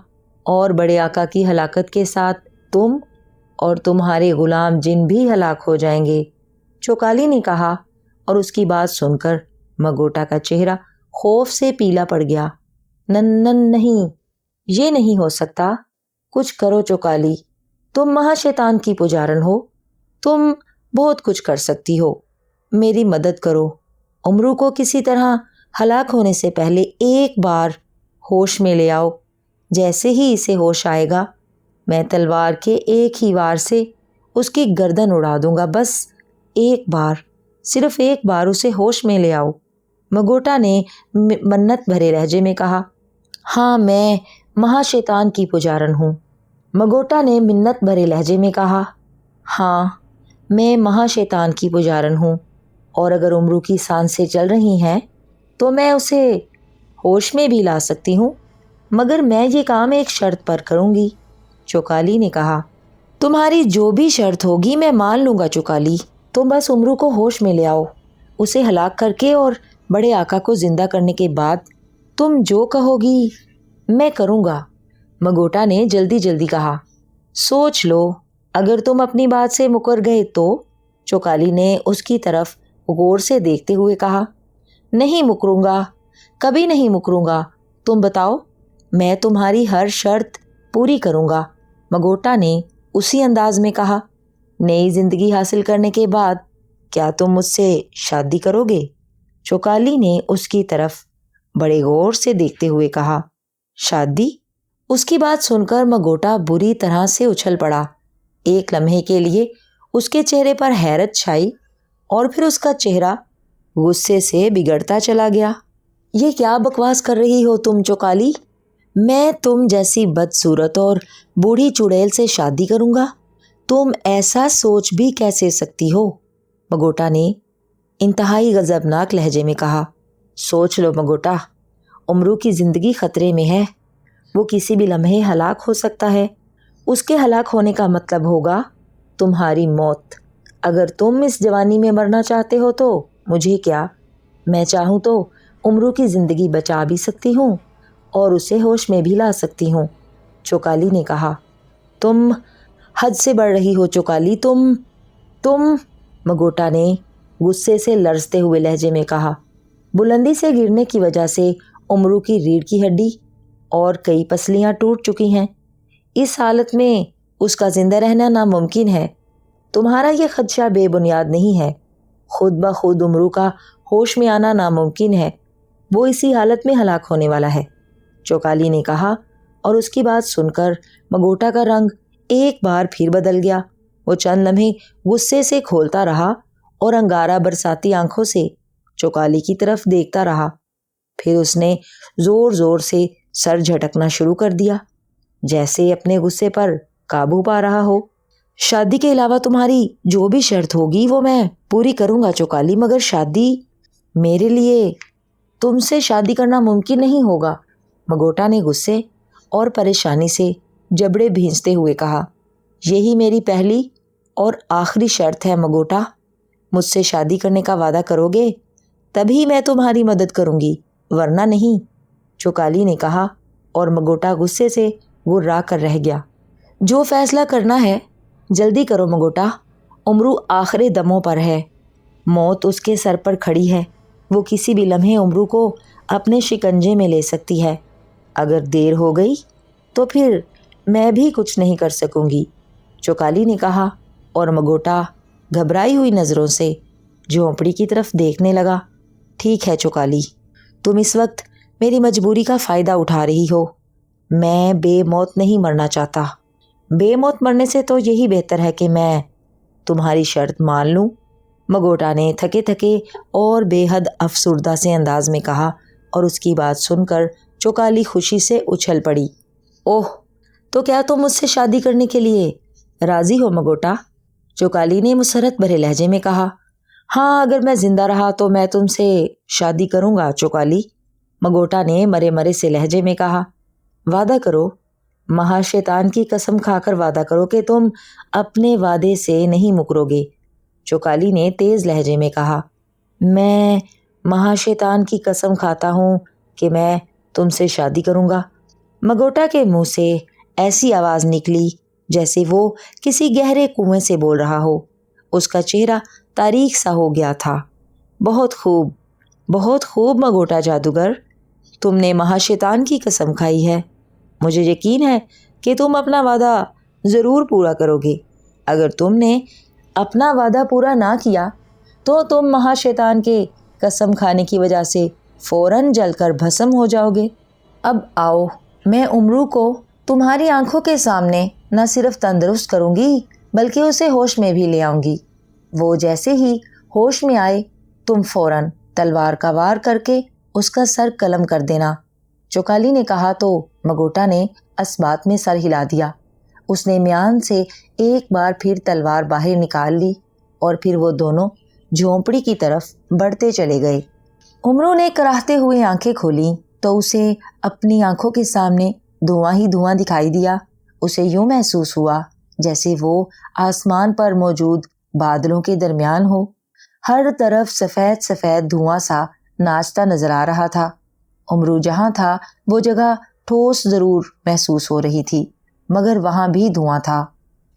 اور بڑے آقا کی ہلاکت کے ساتھ تم اور تمہارے غلام جن بھی ہلاک ہو جائیں گے، چوکالی نے کہا، اور اس کی بات سن کر مگوٹا کا چہرہ خوف سے پیلا پڑ گیا۔ نہیں، یہ نہیں ہو سکتا، کچھ کرو چوکالی، تم مہا شیطان کی پجارن ہو، تم بہت کچھ کر سکتی ہو، میری مدد کرو، امرو کو کسی طرح ہلاک ہونے سے پہلے ایک بار ہوش میں لے آؤ۔ جیسے ہی اسے ہوش آئے گا میں تلوار کے ایک ہی وار سے اس کی گردن اڑا دوں گا، بس ایک بار، صرف ایک بار اسے ہوش میں لے آؤ۔ مگوٹا نے منت بھرے لہجے میں کہا۔ ہاں، میں مہا شیطان کی پجارن ہوں، مگوٹا نے منت بھرے لہجے میں کہا۔ ہاں، میں مہا شیطان کی پجارن ہوں، اور اگر امرو کی سانسیں چل رہی ہیں تو میں اسے ہوش میں بھی لا سکتی ہوں، مگر میں یہ کام ایک شرط پر کروں گی، چوکالی نے کہا۔ تمہاری جو بھی شرط ہوگی میں مان لوں گا چوکالی، تم بس امرو کو ہوش میں لے آؤ، اسے ہلاک کر کے اور بڑے آقا کو زندہ کرنے کے بعد تم جو کہو گی میں کروں گا، مگوٹا نے جلدی کہا۔ سوچ لو، اگر تم اپنی بات سے مکر گئے تو؟ چوکالی نے اس کی طرف غور سے دیکھتے ہوئے کہا۔ نہیں مکروں گا، کبھی نہیں مکروں گا، تم بتاؤ، میں تمہاری ہر شرط پوری کروں گا، مگوٹا نے اسی انداز میں کہا۔ نئی زندگی حاصل کرنے کے بعد کیا تم مجھ سے شادی کرو گے؟ چوکالی نے اس کی طرف بڑے غور سے دیکھتے ہوئے کہا۔ شادی؟ اس کی بات سن کر مگوٹا بری طرح سے اچھل پڑا۔ ایک لمحے کے لیے اس کے چہرے پر حیرت چھائی اور پھر اس کا چہرہ غصے سے بگڑتا چلا گیا۔ یہ کیا بکواس کر رہی ہو تم چوکالی؟ میں تم جیسی بدصورت اور بوڑھی چڑیل سے شادی کروں گا؟ تم ایسا سوچ بھی کیسے سکتی ہو؟ مگوٹا نے انتہائی غضبناک لہجے میں کہا۔ سوچ لو مگوٹا، امرو کی زندگی خطرے میں ہے، وہ کسی بھی لمحے ہلاک ہو سکتا ہے۔ اس کے ہلاک ہونے کا مطلب ہوگا تمہاری موت۔ اگر تم اس جوانی میں مرنا چاہتے ہو تو مجھے کیا، میں چاہوں تو امرو کی زندگی بچا بھی سکتی ہوں اور اسے ہوش میں بھی لا سکتی ہوں، چوکالی نے کہا۔ تم حد سے بڑھ رہی ہو چوکالی، تم مگوٹا نے غصے سے لرزتے ہوئے لہجے میں کہا۔ بلندی سے گرنے کی وجہ سے امرو کی ریڑھ کی ہڈی اور کئی پسلیاں ٹوٹ چکی ہیں۔ اس حالت میں اس کا زندہ رہنا ناممکن ہے۔ تمہارا یہ خدشہ بے بنیاد نہیں ہے۔ خود بخود امرو کا ہوش میں آنا ناممکن ہے، وہ اسی حالت میں ہلاک ہونے والا ہے، چوکالی نے کہا، اور اس کی بات سن کر مگوٹا کا رنگ ایک بار پھر بدل گیا۔ وہ چند لمحے غصے سے کھولتا رہا اور انگارہ برساتی آنکھوں سے چوکالی کی طرف دیکھتا رہا۔ پھر اس نے زور زور سے سر جھٹکنا شروع کر دیا، جیسے اپنے غصے پر قابو پا رہا ہو۔ شادی کے علاوہ تمہاری جو بھی شرط ہوگی وہ میں پوری کروں گا چوکالی، مگر شادی، میرے لیے تم سے شادی کرنا ممکن نہیں ہوگا، مگوٹا نے غصے اور پریشانی سے جبڑے بھینچتے ہوئے کہا۔ یہی میری پہلی اور آخری شرط ہے مگوٹا، مجھ سے شادی کرنے کا وعدہ کرو گے تبھی میں تمہاری مدد کروں گی، ورنہ نہیں، چوکالی نے کہا، اور مگوٹا غصے سے گررا کر رہ گیا۔ جو فیصلہ کرنا ہے جلدی کرو مگوٹا، امرو آخری دموں پر ہے، موت اس کے سر پر کھڑی ہے، وہ کسی بھی لمحے امرو کو اپنے شکنجے میں لے سکتی ہے۔ اگر دیر ہو گئی تو پھر میں بھی کچھ نہیں کر سکوں گی، چوکالی نے کہا، اور مگوٹا گھبرائی ہوئی نظروں سے جھونپڑی کی طرف دیکھنے لگا۔ ٹھیک ہے چوکالی، تم اس وقت میری مجبوری کا فائدہ اٹھا رہی ہو، میں بے موت نہیں مرنا چاہتا، بے موت مرنے سے تو یہی بہتر ہے کہ میں تمہاری شرط مان لوں، مگوٹا نے تھکے تھکے اور بے حد افسردہ سے انداز میں کہا، اور اس کی بات سن کر چوکالی خوشی سے اچھل پڑی۔ اوہ، تو کیا تم مجھ سے شادی کرنے کے لیے راضی ہو مگوٹا؟ چوکالی نے مسرت بھرے لہجے میں کہا۔ ہاں، اگر میں زندہ رہا تو میں تم سے شادی کروں گا چوکالی، مگوٹا نے مرے مرے سے لہجے میں کہا۔ وعدہ کرو، مہا شیطان کی قسم کھا کر وعدہ کرو کہ تم اپنے وعدے سے نہیں مکرو گے، چوکالی نے تیز لہجے میں کہا۔ میں مہا شیطان کی قسم کھاتا ہوں کہ میں تم سے شادی کروں گا، مگوٹا کے منہ سے ایسی آواز نکلی جیسے وہ کسی گہرے کنویں سے بول رہا ہو۔ اس کا چہرہ تاریک سا ہو گیا تھا۔ بہت خوب، بہت خوب مگوٹا جادوگر، تم نے مہا شیطان کی قسم کھائی ہے، مجھے یقین ہے کہ تم اپنا وعدہ ضرور پورا کرو گے۔ اگر تم نے اپنا وعدہ پورا نہ کیا تو تم مہا شیطان کے قسم کھانے کی وجہ سے فوراً جل کر بھسم ہو جاؤ گے۔ اب آؤ، میں امرو کو تمہاری آنکھوں کے سامنے نہ صرف تندرست کروں گی بلکہ اسے ہوش میں بھی لے آؤں گی۔ وہ جیسے ہی ہوش میں آئے تم فوراً تلوار کا وار کر کے اس کا سر قلم کر دینا، چوکالی نے کہا تو مگوٹا نے اس بات میں سر ہلا دیا۔ اس نے میان سے ایک بار پھر تلوار باہر نکال لی اور پھر وہ دونوں جھونپڑی کی طرف بڑھتے چلے گئے۔ امرو نے کراہتے ہوئے آنکھیں کھولیں تو اسے اپنی آنکھوں کے سامنے دھواں ہی دھواں دکھائی دیا۔ اسے یوں محسوس ہوا جیسے وہ آسمان پر موجود بادلوں کے درمیان ہو۔ ہر طرف سفید سفید دھواں سا ناچتا نظر آ رہا تھا۔ امرو جہاں تھا وہ جگہ ٹھوس ضرور محسوس ہو رہی تھی، مگر وہاں بھی دھواں تھا۔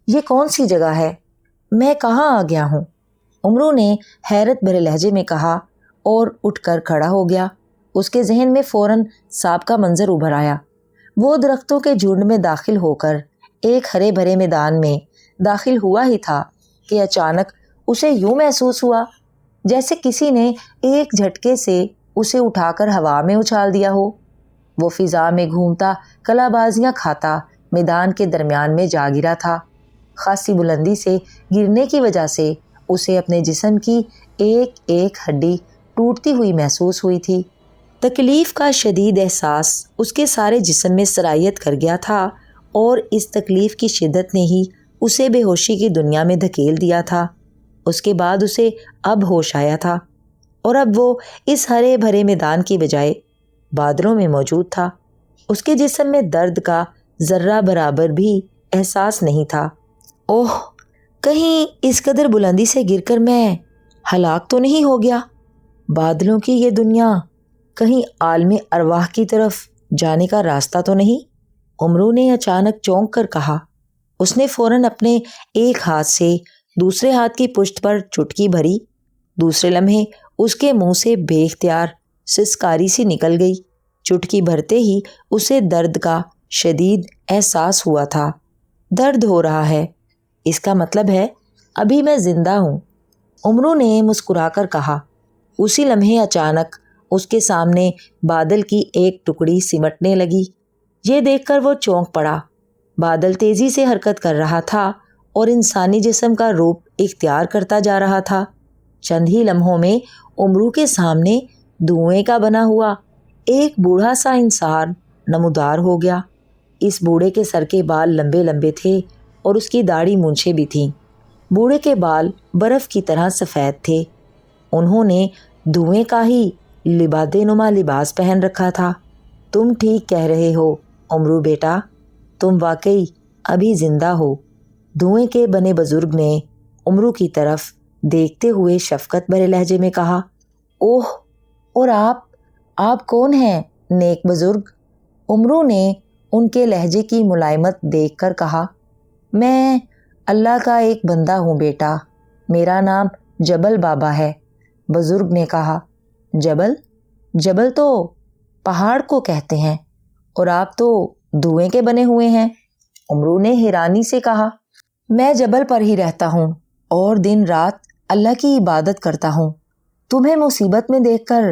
یہ کون سی جگہ ہے؟ میں کہاں آ گیا ہوں؟ امرو نے حیرت بھرے لہجے میں کہا اور اٹھ کر کھڑا ہو گیا۔ اس کے ذہن میں فوراً سانپ کا منظر ابھر آیا۔ وہ درختوں کے جھنڈ میں داخل ہو کر ایک ہرے بھرے میدان میں داخل ہوا ہی تھا کہ اچانک اسے یوں محسوس ہوا جیسے کسی نے ایک جھٹکے سے اسے اٹھا کر ہوا میں اچھال دیا ہو۔ وہ فضا میں گھومتا کلا بازیاں کھاتا میدان کے درمیان میں جا گرا تھا۔ خاصی بلندی سے گرنے کی وجہ سے اسے اپنے جسم کی ایک ایک ہڈی ٹوٹتی ہوئی محسوس ہوئی تھی۔ تکلیف کا شدید احساس اس کے سارے جسم میں سرایت کر گیا تھا اور اس تکلیف کی شدت نے ہی اسے بے ہوشی کی دنیا میں دھکیل دیا تھا۔ اس کے بعد اسے اب ہوش آیا تھا اور اب وہ اس ہرے بھرے میدان کی بجائے بادلوں میں موجود تھا۔ اس کے جسم میں درد کا ذرہ برابر بھی احساس نہیں تھا۔ اوہ، کہیں اس قدر بلندی سے گر کر میں ہلاک تو نہیں ہو گیا؟ بادلوں کی یہ دنیا کہیں عالم ارواح کی طرف جانے کا راستہ تو نہیں؟ امرو نے اچانک چونک کر کہا۔ اس نے فوراً اپنے ایک ہاتھ سے دوسرے ہاتھ کی پشت پر چٹکی بھری۔ دوسرے لمحے اس کے منہ سے بے اختیار سسکاری سی نکل گئی۔ چٹکی بھرتے ہی اسے درد کا شدید احساس ہوا تھا۔ درد ہو رہا ہے، اس کا مطلب ہے ابھی میں زندہ ہوں، امرو نے مسکرا کر کہا۔ اسی لمحے اچانک اس کے سامنے بادل کی ایک ٹکڑی سمٹنے لگی۔ یہ دیکھ کر وہ چونک پڑا۔ بادل تیزی سے حرکت کر رہا تھا اور انسانی جسم کا روپ اختیار کرتا جا رہا تھا۔ چند ہی لمحوں میں امرو کے سامنے دھوئیں کا بنا ہوا ایک بوڑھا سا انسان نمودار ہو گیا۔ اس بوڑھے کے سر کے بال لمبے لمبے تھے اور اس کی داڑھی مونچھیں بھی تھیں۔ بوڑھے کے بال برف کی طرح سفید تھے۔ انہوں نے دھوئیں کا ہی لبادے نما لباس پہن رکھا تھا۔ تم ٹھیک کہہ رہے ہو امرو بیٹا، تم واقعی ابھی زندہ ہو، دھوئیں کے بنے بزرگ نے امرو کی طرف دیکھتے ہوئے شفقت بھرے لہجے میں کہا۔ اوہ، اور آپ کون ہیں نیک بزرگ؟ امرو نے ان کے لہجے کی ملائمت دیکھ کر کہا۔ میں اللہ کا ایک بندہ ہوں بیٹا، میرا نام جبل بابا ہے، بزرگ نے کہا۔ جبل تو پہاڑ کو کہتے ہیں اور آپ تو دھوئیں کے بنے ہوئے ہیں، امرو نے حیرانی سے کہا۔ میں جبل پر ہی رہتا ہوں اور دن رات اللہ کی عبادت کرتا ہوں۔ تمہیں مصیبت میں دیکھ کر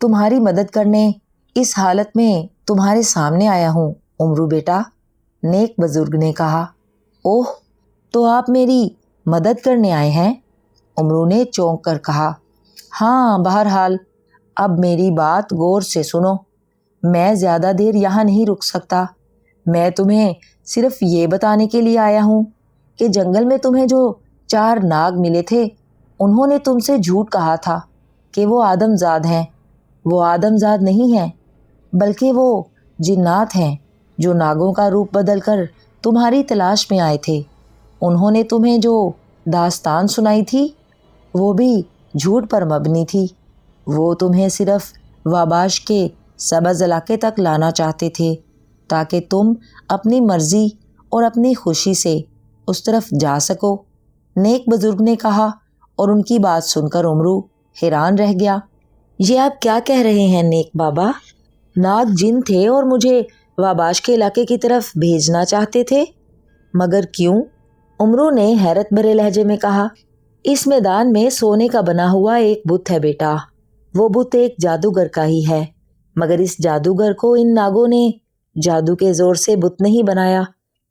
تمہاری مدد کرنے اس حالت میں تمہارے سامنے آیا ہوں امرو بیٹا، نیک بزرگ نے کہا۔ اوہ، تو آپ میری مدد کرنے آئے ہیں؟ امرو نے چونک کر کہا۔ ہاں، بہرحال اب میری بات غور سے سنو، میں زیادہ دیر یہاں نہیں رک سکتا۔ میں تمہیں صرف یہ بتانے کے لیے آیا ہوں کہ جنگل میں تمہیں جو 4 ناگ ملے تھے انہوں نے تم سے جھوٹ کہا تھا کہ وہ آدم زاد ہیں۔ وہ آدم زاد نہیں ہیں بلکہ وہ جنات ہیں جو ناگوں کا روپ بدل کر تمہاری تلاش میں آئے تھے۔ انہوں نے تمہیں جو داستان سنائی تھی وہ بھی جھوٹ پر مبنی تھی۔ وہ تمہیں صرف واباش کے سبز علاقے تک لانا چاہتے تھے تاکہ تم اپنی مرضی اور اپنی خوشی سے اس طرف جا سکو، نیک بزرگ نے کہا، اور ان کی بات سن کر امرو حیران رہ گیا۔ یہ آپ کیا کہہ رہے ہیں نیک بابا؟ ناگ جن تھے اور مجھے واباش کے علاقے کی طرف بھیجنا چاہتے تھے؟ مگر کیوں؟ امرو نے حیرت بھرے لہجے میں کہا۔ اس میدان میں سونے کا بنا ہوا ایک بت ہے بیٹا، وہ بت ایک جادوگر کا ہی ہے، مگر اس جادوگر کو ان ناگوں نے جادو کے زور سے بت نہیں بنایا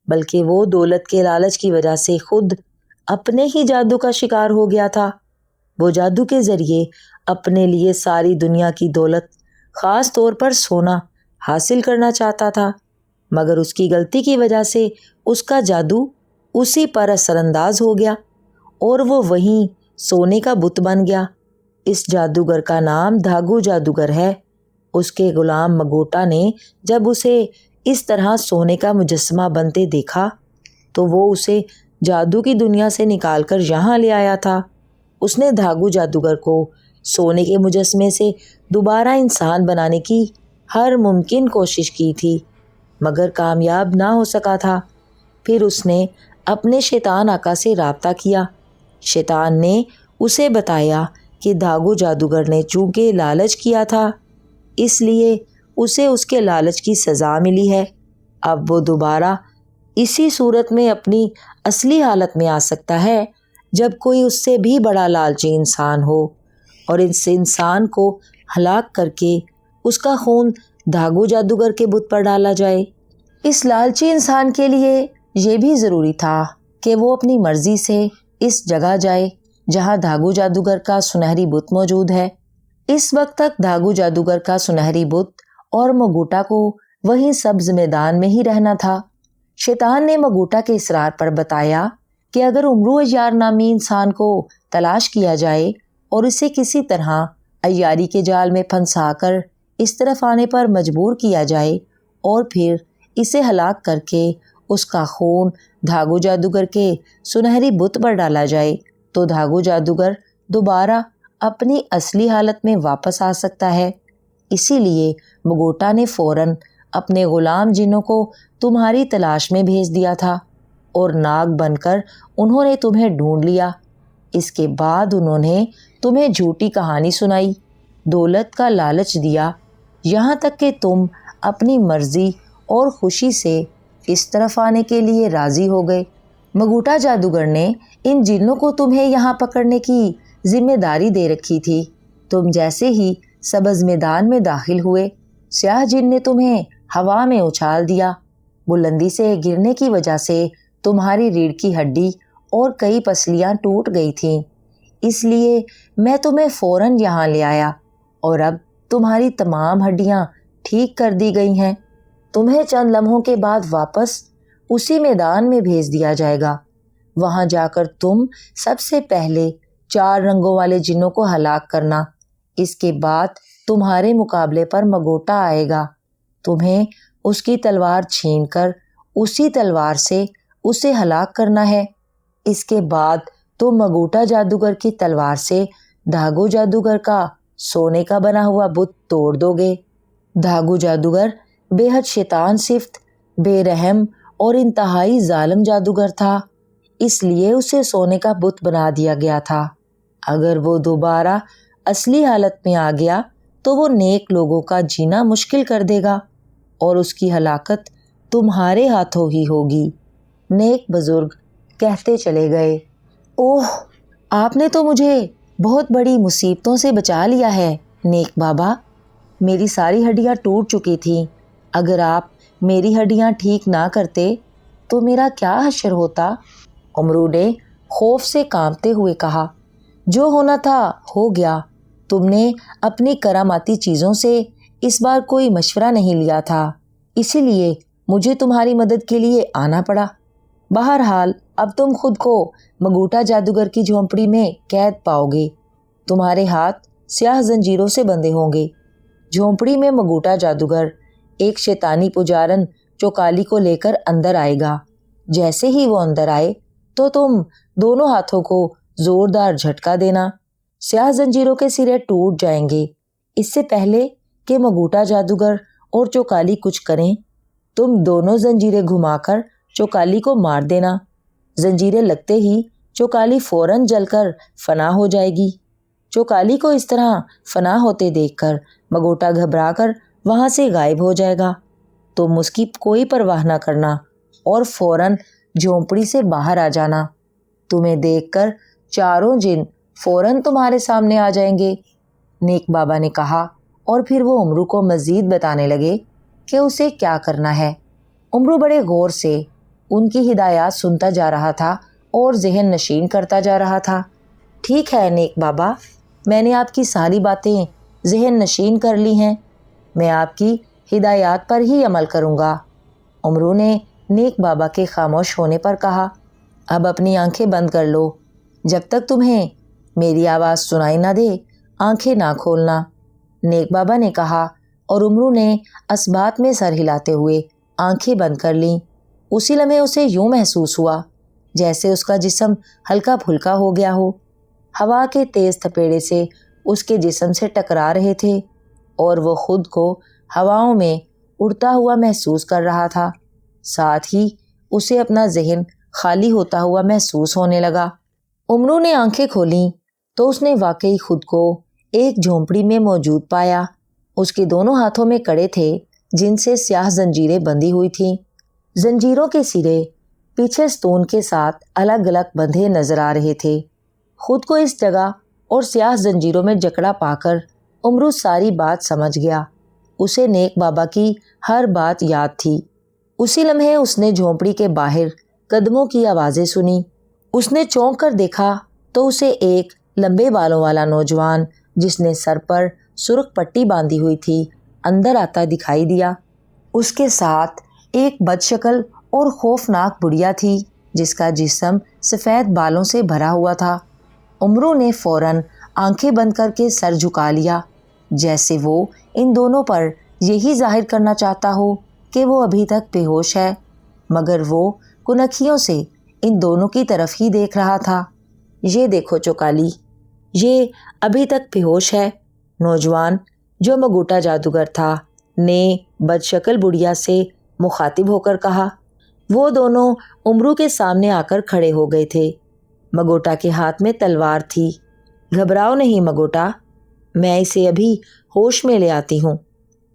بلکہ وہ دولت کے لالچ کی وجہ سے خود اپنے ہی جادو کا شکار ہو گیا تھا۔ وہ جادو کے ذریعے اپنے لیے ساری دنیا کی دولت، خاص طور پر سونا حاصل کرنا چاہتا تھا، مگر اس کی غلطی کی وجہ سے اس کا جادو اسی پر اثر انداز ہو گیا اور وہ وہیں سونے کا بت بن گیا۔ اس جادوگر کا نام دھاگو جادوگر ہے۔ اس کے غلام مگوٹا نے جب اسے اس طرح سونے کا مجسمہ بنتے دیکھا تو وہ اسے جادو کی دنیا سے نکال کر یہاں لے آیا تھا۔ اس نے دھاگو جادوگر کو سونے کے مجسمے سے دوبارہ انسان بنانے کی ہر ممکن کوشش کی تھی مگر کامیاب نہ ہو سکا تھا۔ پھر اس نے اپنے شیطان آقا سے رابطہ کیا۔ شیطان نے اسے بتایا کہ دھاگو جادوگر نے چونکہ لالچ کیا تھا اس لیے اسے اس کے لالچ کی سزا ملی ہے۔ اب وہ دوبارہ اسی صورت میں اپنی اصلی حالت میں آ سکتا ہے جب کوئی اس سے بھی بڑا لالچی انسان ہو اور اس انسان کو ہلاک کر کے اس کا خون دھاگو جادوگر کے بت پر ڈالا جائے۔ اس لالچی انسان کے لیے یہ بھی ضروری تھا کہ وہ اپنی مرضی سے اس جگہ جائے جہاں دھاگو جادوگر کا سنہری بت موجود ہے۔ اس وقت تک دھاگو جادوگر کا سنہری بت اور مگوٹا کو وہیں سبز میدان میں ہی رہنا تھا۔ شیطان نے مگوٹا کے اصرار پر بتایا کہ اگر امرو عیار نامی انسان کو تلاش کیا جائے اور اسے کسی طرح عیاری کے جال میں پھنسا کر اس طرف آنے پر مجبور کیا جائے اور پھر اسے ہلاک کر کے اس کا خون دھاگو جادوگر کے سنہری بت پر ڈالا جائے تو دھاگو جادوگر دوبارہ اپنی اصلی حالت میں واپس آ سکتا ہے۔ اسی لیے مگوٹا نے فوراً اپنے غلام جنوں کو تمہاری تلاش میں بھیج دیا تھا اور ناگ بن کر انہوں نے تمہیں ڈھونڈ لیا۔ اس کے بعد انہوں نے تمہیں جھوٹی کہانی سنائی، دولت کا لالچ دیا، یہاں تک کہ تم اپنی مرضی اور خوشی سے اس طرف آنے کے لیے راضی ہو گئے۔ مگوٹا جادوگر نے ان جنوں کو تمہیں یہاں پکڑنے کی ذمہ داری دے رکھی تھی۔ تم جیسے ہی سبز میدان میں داخل ہوئے، سیاہ جن نے تمہیں ہوا میں اچھال دیا۔ بلندی سے گرنے کی وجہ سے تمہاری ریڑھ کی ہڈی اور کئی پسلیاں ٹوٹ گئی تھیں، اس لیے میں تمہیں فوراً یہاں لے آیا اور اب تمہاری تمام ہڈیاں ٹھیک کر دی گئی ہیں۔ تمہیں چند لمحوں کے بعد واپس اسی میدان میں بھیج دیا جائے گا۔ وہاں جا کر تم سب سے پہلے 4 رنگوں والے جنوں کو ہلاک کرنا۔ اس کے بعد تمہارے مقابلے پر مگوٹا آئے گا۔ تمہیں اس کی تلوار چھین کر اسی تلوار سے اسے ہلاک کرنا ہے۔ اس کے بعد تم مگوٹا جادوگر کی تلوار سے دھاگو جادوگر کا سونے کا بنا ہوا بت توڑ دو گے۔ دھاگو جادوگر بے حد شیطان صفت، بے رحم اور انتہائی ظالم جادوگر تھا، اس لیے اسے سونے کا بت بنا دیا گیا تھا۔ اگر وہ دوبارہ اصلی حالت میں آ گیا تو وہ نیک لوگوں کا جینا مشکل کر دے گا اور اس کی ہلاکت تمہارے ہاتھوں ہی ہوگی۔ نیک بزرگ کہتے چلے گئے، اوہ، آپ نے تو مجھے بہت بڑی مصیبتوں سے بچا لیا ہے نیک بابا۔ میری ساری ہڈیاں ٹوٹ چکی تھیں، اگر آپ میری ہڈیاں ٹھیک نہ کرتے تو میرا کیا حشر ہوتا؟ امرو نے خوف سے کانپتے ہوئے کہا، جو ہونا تھا ہو گیا۔ تم نے اپنی کراماتی چیزوں سے اس بار کوئی مشورہ نہیں لیا تھا، اسی لیے مجھے تمہاری مدد کے لیے آنا پڑا۔ بہرحال اب تم خود کو مگوٹا جادوگر کی جھونپڑی میں قید پاؤ گے، تمہارے ہاتھ سیاہ زنجیروں سے بندھے ہوں گے۔ جھونپڑی میں مگوٹا جادوگر ایک شیطانی پجارن چوکالی کو لے کر اندر آئے گا۔ جیسے ہی وہ اندر آئے تو تم دونوں ہاتھوں کو زوردار جھٹکا دینا، سیاہ زنجیروں کے سرے ٹوٹ جائیں گے۔ اس سے پہلے کہ مگوٹا جادوگر اور چوکالی کچھ کریں، تم دونوں زنجیریں گھما کر چوکالی کو مار دینا۔ زنجیریں لگتے ہی چوکالی فوراً جل کر فنا ہو جائے گی۔ چوکالی کو اس طرح فنا ہوتے دیکھ کر مگوٹا گھبرا کر وہاں سے غائب ہو جائے گا۔ تم اس کی کوئی پرواہ نہ کرنا اور فوراً جھونپڑی سے باہر آ جانا۔ تمہیں دیکھ کر چاروں جن فوراً تمہارے سامنے آ جائیں گے، نیک بابا نے کہا، اور پھر وہ امرو کو مزید بتانے لگے کہ اسے کیا کرنا ہے۔ امرو بڑے غور سے ان کی ہدایات سنتا جا رہا تھا اور ذہن نشین کرتا جا رہا تھا۔ ٹھیک ہے نیک بابا، میں نے آپ کی ساری باتیں ذہن نشین کر لی ہیں، میں آپ کی ہدایات پر ہی عمل کروں گا۔ امرو نے نیک بابا کے خاموش ہونے پر کہا، اب اپنی آنکھیں بند کر لو، جب تک تمہیں میری آواز سنائی نہ دے آنکھیں نہ کھولنا۔ نیک بابا نے کہا اور امرو نے اسبات میں سر ہلاتے ہوئے آنکھیں بند کر لیں۔ اسی لمحے اسے یوں محسوس ہوا جیسے اس کا جسم ہلکا پھلکا ہو گیا ہو۔ ہوا کے تیز تھپیڑے سے اس کے جسم سے ٹکرا رہے تھے اور وہ خود کو ہواؤں میں اڑتا ہوا محسوس کر رہا تھا۔ ساتھ ہی اسے اپنا ذہن خالی ہوتا ہوا محسوس ہونے لگا۔ امرو نے آنکھیں کھولیں تو اس نے واقعی خود کو ایک جھونپڑی میں موجود پایا۔ اس کے دونوں ہاتھوں میں کڑے تھے جن سے سیاہ زنجیریں بندھی ہوئی تھیں۔ زنجیروں کے سرے پیچھے ستون کے ساتھ الگ الگ بندھے نظر آ رہے تھے۔ خود کو اس جگہ اور سیاہ زنجیروں میں جکڑا پا کر امرو ساری بات سمجھ گیا۔ اسے نیک بابا کی ہر بات یاد تھی۔ اسی لمحے اس نے جھونپڑی کے باہر قدموں کی آوازیں سنی۔ اس نے چونک کر دیکھا تو اسے ایک لمبے بالوں والا نوجوان جس نے سر پر سرخ پٹی باندھی ہوئی تھی اندر آتا دکھائی دیا۔ اس کے ساتھ ایک بد شکل اور خوفناک بڑھیا تھی جس کا جسم سفید بالوں سے بھرا ہوا تھا۔ امرو نے فوراً آنکھیں بند کر کے سر جھکا لیا، جیسے وہ ان دونوں پر یہی ظاہر کرنا چاہتا ہو کہ وہ ابھی تک بے ہوش ہے، مگر وہ کنکھیوں سے ان دونوں کی طرف ہی دیکھ رہا تھا۔ یہ دیکھو چوکالی، یہ ابھی تک بے ہوش ہے، نوجوان جو مگوٹا جادوگر تھا نے بد شکل بڑھیا سے مخاطب ہو کر کہا۔ وہ دونوں امرو کے سامنے آ کر کھڑے ہو گئے تھے۔ مگوٹا کے ہاتھ میں تلوار تھی۔ گھبراؤ نہیں مگوٹا، میں اسے ابھی ہوش میں لے آتی ہوں،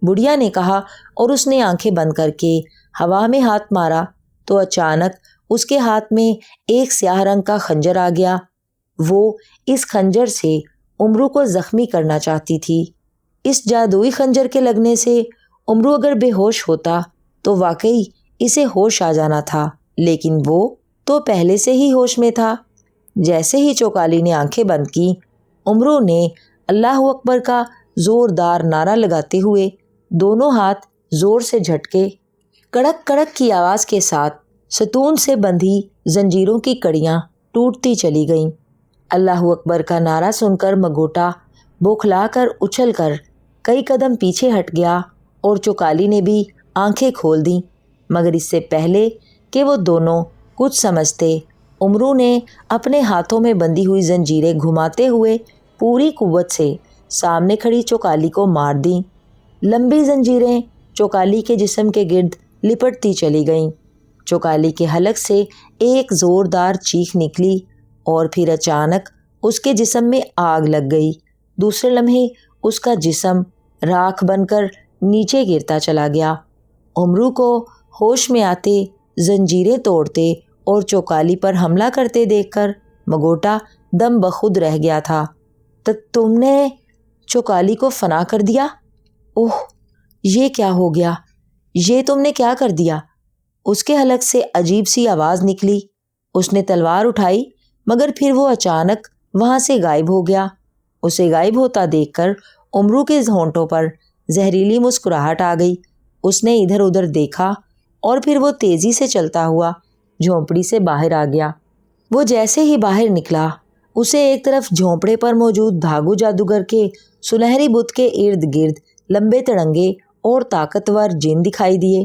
بڑھیا نے کہا، اور اس نے آنکھیں بند کر کے ہوا میں ہاتھ مارا تو اچانک اس کے ہاتھ میں ایک سیاہ رنگ کا خنجر آ گیا۔ وہ اس خنجر سے امرو کو زخمی کرنا چاہتی تھی۔ اس جادوئی خنجر کے لگنے سے امرو اگر بے ہوش ہوتا تو واقعی اسے ہوش آ جانا تھا، لیکن وہ تو پہلے سے ہی ہوش میں تھا۔ جیسے ہی چوکالی نے آنکھیں بند کی، امرو نے اللہ اکبر کا زوردار نعرہ لگاتے ہوئے دونوں ہاتھ زور سے جھٹکے۔ کڑک کڑک کی آواز کے ساتھ ستون سے بندھی زنجیروں کی کڑیاں ٹوٹتی چلی گئیں۔ اللہ اکبر کا نعرہ سن کر مگوٹا بوکھلا کر اچھل کر کئی قدم پیچھے ہٹ گیا اور چوکالی نے بھی آنکھیں کھول دیں، مگر اس سے پہلے کہ وہ دونوں کچھ سمجھتے، امرو نے اپنے ہاتھوں میں بندھی ہوئی زنجیریں گھماتے ہوئے پوری قوت سے سامنے کھڑی چوکالی کو مار دیں۔ لمبی زنجیریں چوکالی کے جسم کے گرد لپٹتی چلی گئیں۔ چوکالی کے حلق سے ایک زوردار چیخ نکلی اور پھر اچانک اس کے جسم میں آگ لگ گئی۔ دوسرے لمحے اس کا جسم راکھ بن کر نیچے گرتا چلا گیا۔ امرو کو ہوش میں آتے، زنجیریں توڑتے اور چوکالی پر حملہ کرتے دیکھ کر مگوٹا دم بخود رہ گیا تھا۔ تم نے چوکالی کو فنا کر دیا؟ اوہ، یہ کیا ہو گیا؟ یہ تم نے کیا کر دیا؟ اس کے حلق سے عجیب سی آواز نکلی۔ اس نے تلوار اٹھائی، مگر پھر وہ اچانک وہاں سے غائب ہو گیا۔ اسے غائب ہوتا دیکھ کر امرو کے ہونٹوں پر زہریلی مسکراہٹ آ گئی۔ اس نے ادھر ادھر دیکھا اور پھر وہ تیزی سے چلتا ہوا جھونپڑی سے باہر آ گیا۔ وہ جیسے ہی باہر نکلا، اسے ایک طرف جھونپڑے پر موجود دھاگو جادوگر کے سنہری بت کے ارد گرد لمبے تڑنگے اور طاقتور جن دکھائی دیے۔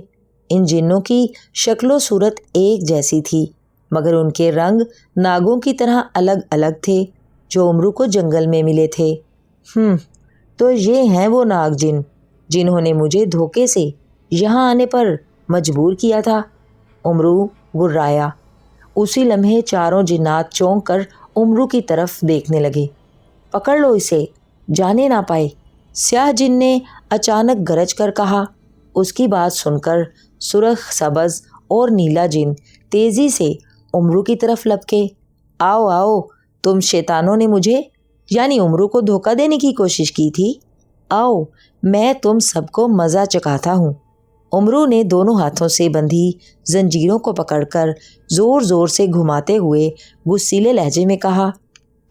ان جنوں کی شکل و صورت ایک جیسی تھی، مگر ان کے رنگ ناگوں کی طرح الگ الگ تھے جو امرو کو جنگل میں ملے تھے۔ تو یہ ہیں وہ ناگ جن جنہوں نے مجھے دھوکے سے یہاں آنے پر مجبور کیا تھا، امرو گرایا۔ اسی لمحے چاروں جنات چونک کر امرو کی طرف دیکھنے لگے۔ پکڑ لو اسے، جانے نہ پائے، سیاہ جن نے اچانک گرج کر کہا۔ اس کی بات سن کر سرخ، سبز اور نیلا جن تیزی سے امرو کی طرف لپکے۔ آؤ آؤ، تم شیطانوں نے مجھے یعنی امرو کو دھوکہ دینے کی کوشش کی تھی، آؤ میں تم سب کو مزہ چکھاتا ہوں۔ امرو نے دونوں ہاتھوں سے بندھی زنجیروں کو پکڑ کر زور زور سے گھماتے ہوئے غصیلے لہجے میں کہا۔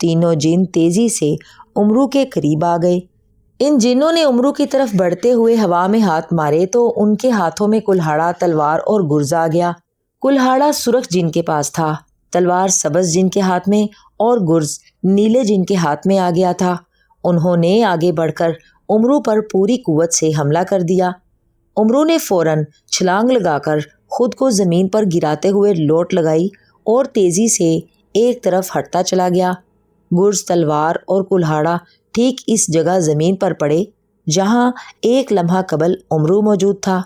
تینوں جن تیزی سے امرو کے قریب آ گئے۔ ان جنوں نے امرو کی طرف بڑھتے ہوئے ہوا میں ہاتھ مارے تو ان کے ہاتھوں میں کلہاڑا، تلوار اور گرز آ گیا۔ کلہاڑا سرخ جن کے پاس تھا، تلوار سبز جن کے ہاتھ میں اور گرز نیلے جن کے ہاتھ میں آ گیا تھا۔ انہوں نے آگے بڑھ کر امرو پر پوری قوت سے حملہ کر دیا۔ امرو نے فوراً چھلانگ لگا کر خود کو زمین پر گراتے ہوئے لوٹ لگائی اور تیزی سے ایک طرف ہٹتا چلا گیا۔ گرز، تلوار اور کلہاڑا ٹھیک اس جگہ زمین پر پڑے جہاں ایک لمحہ قبل امرو موجود تھا۔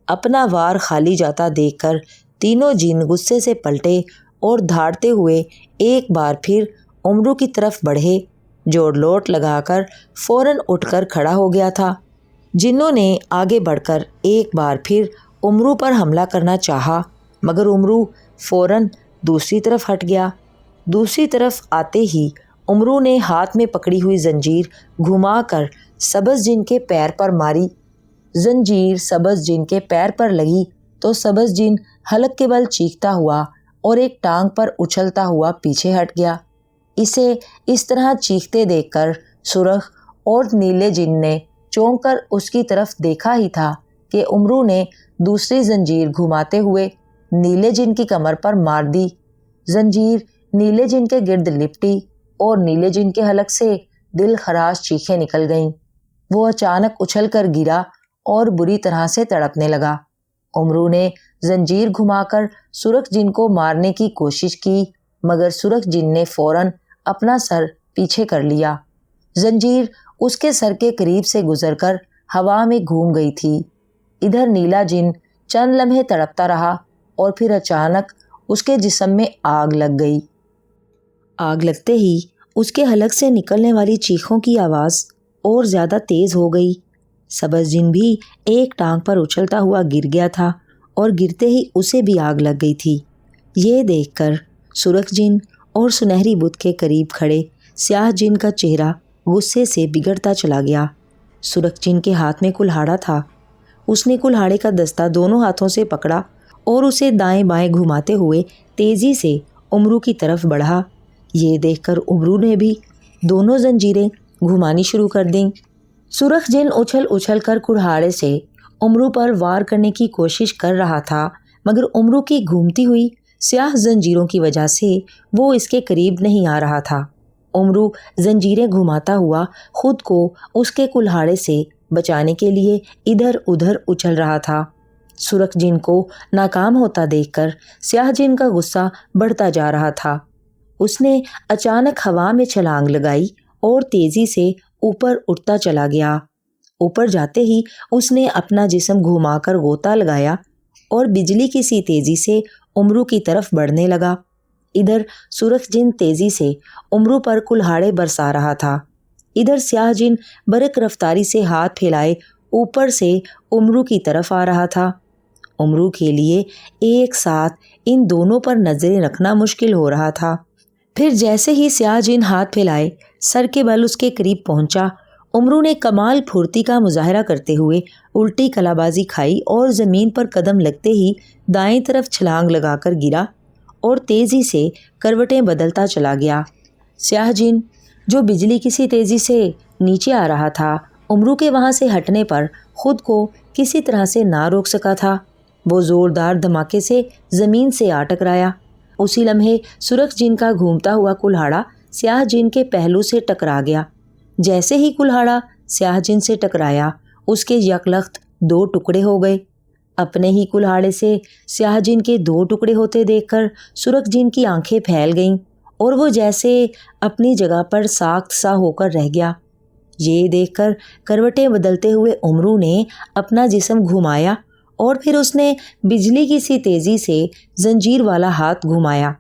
اپنا وار خالی جاتا دیکھ کر تینوں جن غصے سے پلٹے اور دھاڑتے ہوئے ایک بار پھر امرو کی طرف بڑھے، جو لوٹ لگا کر فوراً اٹھ کر کھڑا ہو گیا تھا۔ جنوں نے آگے بڑھ کر ایک بار پھر امرو پر حملہ کرنا چاہا، مگر امرو فوراً دوسری طرف ہٹ گیا۔ دوسری طرف آتے ہی امرو نے ہاتھ میں پکڑی ہوئی زنجیر گھما کر سبز جن کے پیر پر ماری۔ زنجیر سبز جن کے پیر پر لگی تو سبز جن حلق کے بل چیختا ہوا اور ایک ٹانگ پر اچھلتا ہوا پیچھے ہٹ گیا۔ اسے اس طرح چیختے دیکھ کر سرخ اور نیلے جن نے چونک کر اس کی طرف دیکھا ہی تھا کہ امرو نے دوسری زنجیر گھماتے ہوئے نیلے جن کی کمر پر مار دی۔ زنجیر نیلے جن کے گرد لپٹی اور نیلے جن کے حلق سے دل خراش چیخیں نکل گئیں۔ وہ اچانک اچھل کر گرا اور بری طرح سے تڑپنے لگا۔ امرو نے زنجیر گھما کر سرخ جن کو مارنے کی کوشش کی، مگر سرخ جن نے فوراً اپنا سر پیچھے کر لیا۔ زنجیر اس کے سر کے قریب سے گزر کر ہوا میں گھوم گئی تھی۔ ادھر نیلا جن چند لمحے تڑپتا رہا اور پھر اچانک اس کے جسم میں آگ لگ گئی۔ آگ لگتے ہی اس کے حلق سے نکلنے والی چیخوں کی آواز اور زیادہ تیز ہو گئی۔ سبز جن بھی ایک ٹانگ پر اچھلتا ہوا گر گیا تھا اور گرتے ہی اسے بھی آگ لگ گئی تھی۔ یہ دیکھ کر سرخ جن اور سنہری بت کے قریب کھڑے سیاہ جن کا چہرہ غصے سے بگڑتا چلا گیا۔ سرخ جن کے ہاتھ میں کلہاڑا تھا۔ اس نے کلہاڑے کا دستہ دونوں ہاتھوں سے پکڑا اور اسے دائیں بائیں گھماتے ہوئے تیزی سے امرو کی طرف بڑھا۔ یہ دیکھ کر امرو نے بھی دونوں زنجیریں گھمانی شروع کر دیں۔ سرخ جن اچھل اچھل کر کلہاڑے سے امرو پر وار کرنے کی کوشش کر رہا تھا، مگر امرو کی گھومتی ہوئی سیاہ زنجیروں کی وجہ سے وہ اس کے قریب نہیں آ رہا تھا۔ امرو زنجیریں گھماتا ہوا خود کو اس کے کلہاڑے سے بچانے کے لیے ادھر ادھر اچھل رہا تھا۔ سرخ جن کو ناکام ہوتا دیکھ کر سیاہ جن کا غصہ بڑھتا جا رہا تھا۔ اس نے اچانک ہوا میں چھلانگ لگائی اور تیزی سے اوپر اٹھتا چلا گیا۔ اوپر جاتے ہی اس نے اپنا جسم گھما کر غوطہ لگایا اور بجلی کی سی تیزی سے امرو کی طرف بڑھنے لگا۔ ادھر سرخ جن تیزی سے امرو پر کلہاڑے برسا رہا تھا، ادھر سیاہ جن برق رفتاری سے ہاتھ پھیلائے اوپر سے امرو کی طرف آ رہا تھا۔ امرو کے لیے ایک ساتھ ان دونوں پر نظریں رکھنا مشکل ہو رہا تھا۔ پھر جیسے ہی سیاہ جن ہاتھ پھیلائے سر کے بل اس کے قریب پہنچا، امرو نے کمال پھرتی کا مظاہرہ کرتے ہوئے الٹی کلا بازی کھائی اور زمین پر قدم لگتے ہی دائیں طرف چھلانگ لگا کر گرا اور تیزی سے کروٹیں بدلتا چلا گیا۔ سیاہ جن جو بجلی کی سی تیزی سے نیچے آ رہا تھا، امرو کے وہاں سے ہٹنے پر خود کو کسی طرح سے نہ روک سکا تھا۔ وہ زوردار دھماکے سے زمین سے آ ٹکرایا۔ اسی لمحے سرخ جن کا گھومتا ہوا کلہاڑا سیاہ جن کے پہلو سے ٹکرا گیا۔ جیسے ہی کلہاڑا سیاہ جن سے ٹکرایا، اس کے یکلخت دو ٹکڑے ہو گئے۔ اپنے ہی کلہاڑے سے سیاہ جن کے دو ٹکڑے ہوتے دیکھ کر سرخ جن کی آنکھیں پھیل گئیں اور وہ جیسے اپنی جگہ پر ساخت سا ہو کر رہ گیا۔ یہ دیکھ کر کروٹیں بدلتے ہوئے امرو نے اپنا جسم گھمایا اور پھر اس نے بجلی کی سی تیزی سے زنجیر والا ہاتھ گھمایا۔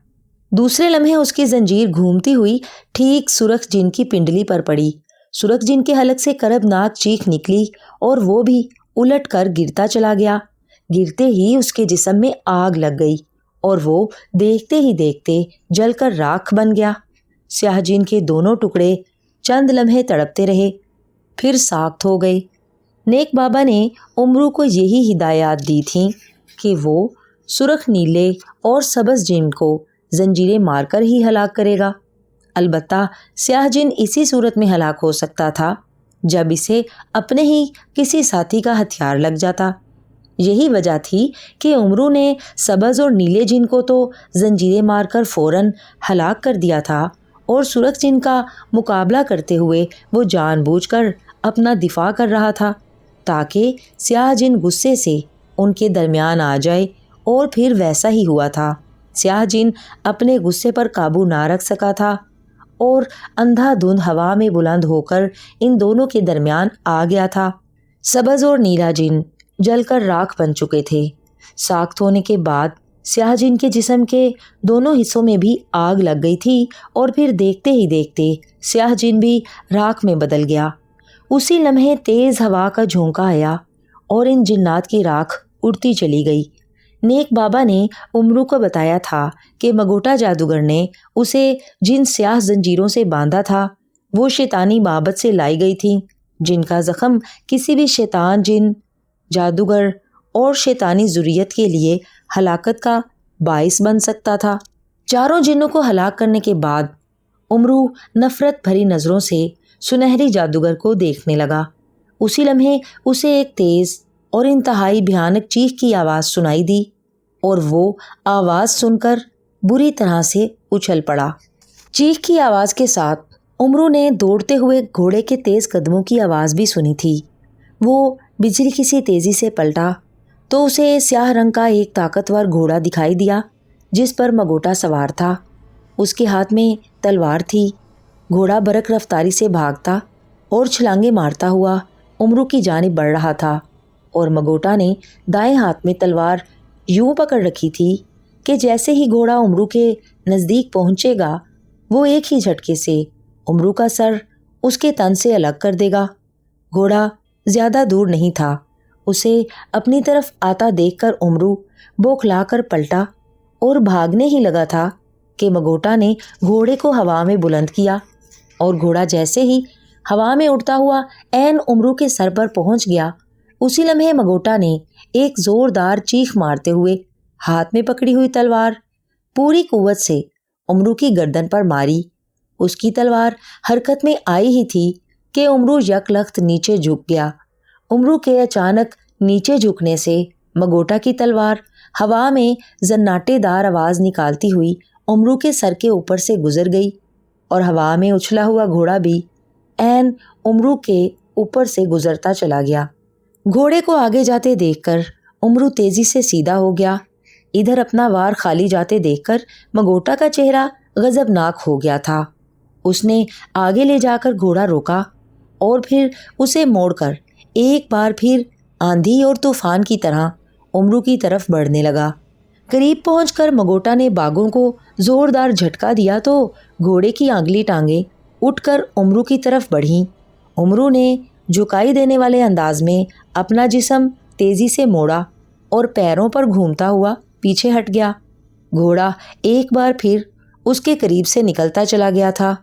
دوسرے لمحے اس کی زنجیر گھومتی ہوئی ٹھیک سرخ جن کی پنڈلی پر پڑی۔ سرخ جن کے حلق سے کربناک چیخ نکلی اور وہ بھی الٹ کر گرتا چلا گیا۔ گرتے ہی اس کے جسم میں آگ لگ گئی اور وہ دیکھتے ہی دیکھتے جل کر راکھ بن گیا۔ سیاہ جن کے دونوں ٹکڑے چند لمحے تڑپتے رہے، پھر ساخت ہو گئے۔ نیک بابا نے امرو کو یہی ہدایات دی تھیں کہ وہ سرخ نیلے اور سبز جن کو زنجیریں مار کر ہی ہلاک کرے گا۔ البتہ سیاہ جن اسی صورت میں ہلاک ہو سکتا تھا جب اسے اپنے ہی کسی ساتھی کا ہتھیار لگ جاتا۔ یہی وجہ تھی کہ امرو نے سبز اور نیلے جن کو تو زنجیریں مار کر فوراً ہلاک کر دیا تھا، اور سرخ جن کا مقابلہ کرتے ہوئے وہ جان بوجھ کر اپنا دفاع کر رہا تھا تاکہ سیاہ جن غصے سے ان کے درمیان آ جائے، اور پھر ویسا ہی ہوا تھا۔ سیاہ جن اپنے غصے پر قابو نہ رکھ سکا تھا اور اندھا دھند ہوا میں بلند ہو کر ان دونوں کے درمیان آ گیا تھا۔ سبز اور نیلا جن جل کر راکھ بن چکے تھے۔ ساخت ہونے کے بعد سیاہ جن کے جسم کے دونوں حصوں میں بھی آگ لگ گئی تھی اور پھر دیکھتے ہی دیکھتے سیاہ جن بھی راکھ میں بدل گیا۔ اسی لمحے تیز ہوا کا جھونکا آیا اور ان جنات کی راکھ اڑتی چلی گئی۔ نیک بابا نے امرو کو بتایا تھا کہ مگوٹا جادوگر نے اسے جن سیاہ زنجیروں سے باندھا تھا وہ شیطانی بابت سے لائی گئی تھیں، جن کا زخم کسی بھی شیطان، جن، جادوگر اور شیطانی ذریت کے لیے ہلاکت کا باعث بن سکتا تھا۔ چاروں جنوں کو ہلاک کرنے کے بعد امرو نفرت بھری نظروں سے سنہری جادوگر کو دیکھنے لگا۔ اسی لمحے اسے ایک تیز اور انتہائی بھیانک چیخ کی آواز سنائی دی اور وہ آواز سن کر بری طرح سے اچھل پڑا۔ چیخ کی آواز کے ساتھ امرو نے دوڑتے ہوئے گھوڑے کے تیز قدموں کی آواز بھی سنی تھی۔ وہ بجلی کی سی تیزی سے پلٹا تو اسے سیاہ رنگ کا ایک طاقتور گھوڑا دکھائی دیا جس پر مگوٹا سوار تھا۔ اس کے ہاتھ میں تلوار تھی۔ گھوڑا برق رفتاری سے بھاگتا اور چھلانگیں مارتا ہوا امرو کی جانب بڑھ رہا تھا، اور مگوٹا نے دائیں ہاتھ میں تلوار یوں پکڑ رکھی تھی کہ جیسے ہی گھوڑا امرو کے نزدیک پہنچے گا وہ ایک ہی جھٹکے سے امرو کا سر اس کے تن سے الگ کر دے گا۔ گھوڑا زیادہ دور نہیں تھا۔ اسے اپنی طرف آتا دیکھ کر امرو بوکھلا کر پلٹا اور بھاگنے ہی لگا تھا کہ مگوٹا نے گھوڑے کو ہوا میں بلند کیا، اور گھوڑا جیسے ہی ہوا میں اڑتا ہوا عین امرو کے سر پر پہنچ گیا، اسی لمحے مگوٹا نے ایک زوردار چیخ مارتے ہوئے ہاتھ میں پکڑی ہوئی تلوار پوری قوت سے امرو کی گردن پر ماری۔ اس کی تلوار حرکت میں آئی ہی تھی کہ امرو یک لخت نیچے جھک گیا۔ امرو کے اچانک نیچے جھکنے سے مگوٹا کی تلوار ہوا میں زناٹے دار آواز نکالتی ہوئی امرو کے سر کے اوپر سے گزر گئی، اور ہوا میں اچھلا ہوا گھوڑا بھی عین امرو کے اوپر سے گزرتا چلا گیا۔ گھوڑے کو آگے جاتے دیکھ کر امرو تیزی سے سیدھا ہو گیا۔ ادھر اپنا وار خالی جاتے دیکھ کر مگوٹا کا چہرہ غضبناک ہو گیا تھا۔ اس نے آگے لے جا کر گھوڑا روکا اور پھر اسے موڑ کر ایک بار پھر آندھی اور طوفان کی طرح امرو کی طرف بڑھنے لگا۔ قریب پہنچ کر مگوٹا نے باگوں کو زوردار جھٹکا دیا تو گھوڑے کی اگلی ٹانگیں اٹھ کر امرو کی طرف بڑھیں۔ امرو نے جھکائی دینے والے انداز میں اپنا جسم تیزی سے موڑا اور پیروں پر گھومتا ہوا پیچھے ہٹ گیا۔ گھوڑا ایک بار پھر اس کے قریب سے نکلتا چلا گیا تھا۔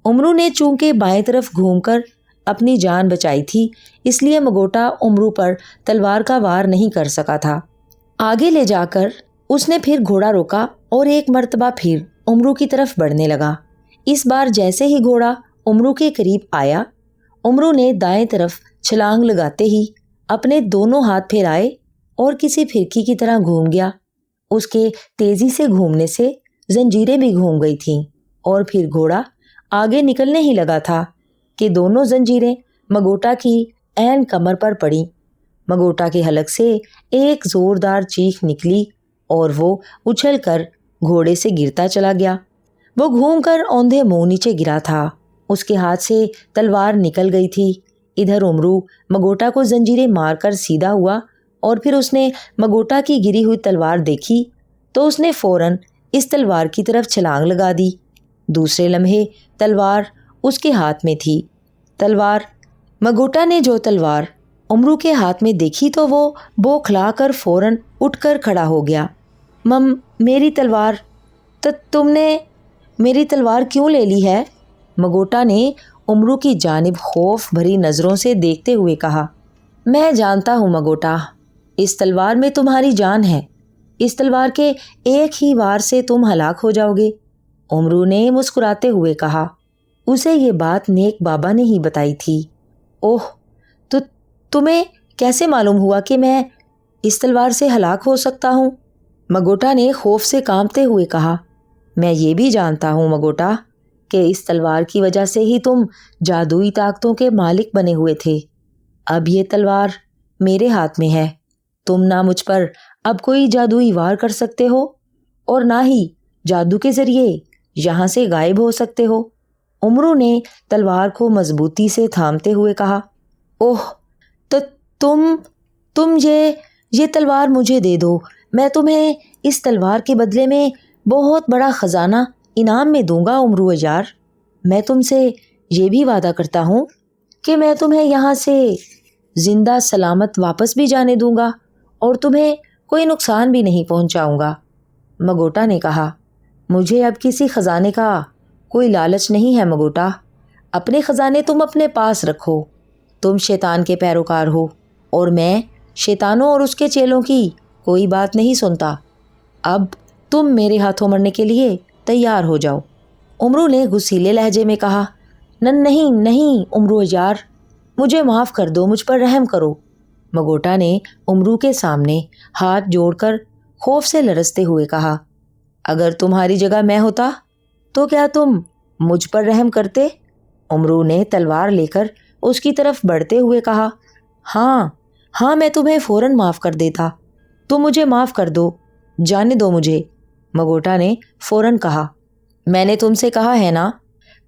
امرو نے چونکہ بائیں طرف گھوم کر اپنی جان بچائی تھی، اس لیے مگوٹا امرو پر تلوار کا وار نہیں کر سکا تھا۔ آگے لے جا کر اس نے پھر گھوڑا روکا اور ایک مرتبہ پھر امرو کی طرف بڑھنے لگا۔ اس بار جیسے ہی گھوڑا امرو کے قریب آیا، امرو نے دائیں طرف چھلانگ لگاتے ہی اپنے دونوں ہاتھ پھیلائے اور کسی پھرکی کی طرح گھوم گیا۔ اس کے تیزی سے گھومنے سے زنجیریں بھی گھوم گئی تھیں، اور پھر گھوڑا آگے نکلنے ہی لگا تھا کہ دونوں زنجیریں مگوٹا کی عین کمر پر پڑیں۔ مگوٹا کے حلق سے ایک زوردار چیخ نکلی اور وہ اچھل کر گھوڑے سے گرتا چلا گیا۔ وہ گھوم کر اوندھے منہ نیچے گرا تھا۔ اس کے ہاتھ سے تلوار نکل گئی تھی۔ ادھر امرو مگوٹا کو زنجیریں مار کر سیدھا ہوا، اور پھر اس نے مگوٹا کی گری ہوئی تلوار دیکھی تو اس نے فوراً اس تلوار کی طرف چھلانگ لگا دی۔ دوسرے لمحے تلوار اس کے ہاتھ میں تھی۔ مگوٹا نے جو تلوار امرو کے ہاتھ میں دیکھی تو وہ بوکھلا کر فوراً اٹھ کر کھڑا ہو گیا۔ میری تلوار، تم نے میری تلوار کیوں لے لی ہے؟ مگوٹا نے امرو کی جانب خوف بھری نظروں سے دیکھتے ہوئے کہا۔ میں جانتا ہوں مگوٹا، اس تلوار میں تمہاری جان ہے۔ اس تلوار کے ایک ہی وار سے تم ہلاک ہو جاؤ گے، امرو نے مسکراتے ہوئے کہا۔ اسے یہ بات نیک بابا نے ہی بتائی تھی۔ اوہ، تو تمہیں کیسے معلوم ہوا کہ میں اس تلوار سے ہلاک ہو سکتا ہوں؟ مگوٹا نے خوف سے کانپتے ہوئے کہا۔ میں یہ بھی جانتا ہوں مگوٹا کہ اس تلوار کی وجہ سے ہی تم جادوئی طاقتوں کے مالک بنے ہوئے تھے۔ اب یہ تلوار میرے ہاتھ میں ہے۔ تم نہ مجھ پر اب کوئی جادوئی وار کر سکتے ہو اور نہ ہی جادو کے ذریعے یہاں سے غائب ہو سکتے ہو۔ امرو نے تلوار کو مضبوطی سے تھامتے ہوئے کہا۔ اوہ، تو تم یہ تلوار مجھے دے دو، میں تمہیں اس تلوار کے بدلے میں بہت بڑا خزانہ انعام میں دوں گا عمرو یار۔ میں تم سے یہ بھی وعدہ کرتا ہوں کہ میں تمہیں یہاں سے زندہ سلامت واپس بھی جانے دوں گا اور تمہیں کوئی نقصان بھی نہیں پہنچاؤں گا۔ مگوٹا نے کہا، مجھے اب کسی خزانے کا کوئی لالچ نہیں ہے مگوٹا، اپنے خزانے تم اپنے پاس رکھو۔ تم شیطان کے پیروکار ہو اور میں شیطانوں اور اس کے چیلوں کی کوئی بات نہیں سنتا۔ اب تم میرے ہاتھوں مرنے کے لیے تیار ہو جاؤ۔ عمرو نے غصیلے لہجے میں کہا، نہیں نہیں عمرو یار، مجھے معاف کر دو، مجھ پر رحم کرو۔ مگوٹا نے عمرو کے سامنے ہاتھ جوڑ کر خوف سے لرزتے ہوئے کہا، اگر تمہاری جگہ میں ہوتا تو کیا تم مجھ پر رحم کرتے؟ عمرو نے تلوار لے کر اس کی طرف بڑھتے ہوئے کہا، ہاں میں تمہیں فوراً معاف کر دیتا، تم مجھے معاف کر دو، جانے دو مجھے۔ مگوٹا نے فوراً کہا، میں نے تم سے کہا ہے نا،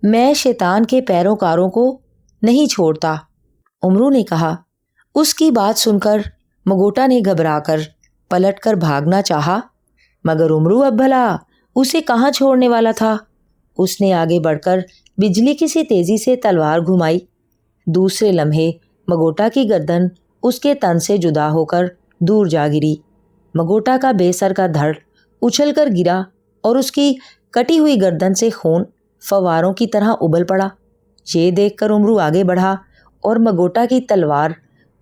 میں شیطان کے پیروکاروں کو نہیں چھوڑتا۔ عمرو نے کہا۔ اس کی بات سن کر مگوٹا نے گھبرا کر پلٹ کر بھاگنا چاہا، مگر عمرو اب بھلا اسے کہاں چھوڑنے والا تھا۔ اس نے آگے بڑھ کر بجلی کی سی تیزی سے تلوار گھمائی۔ دوسرے لمحے مگوٹا کی گردن اس کے تن سے جدا ہو کر دور جا گری۔ مگوٹا کا بے سر کا دھڑ اچھل کر گرا اور اس کی کٹی ہوئی گردن سے خون فواروں کی طرح ابل پڑا۔ یہ دیکھ کر عمرو آگے بڑھا اور مگوٹا کی تلوار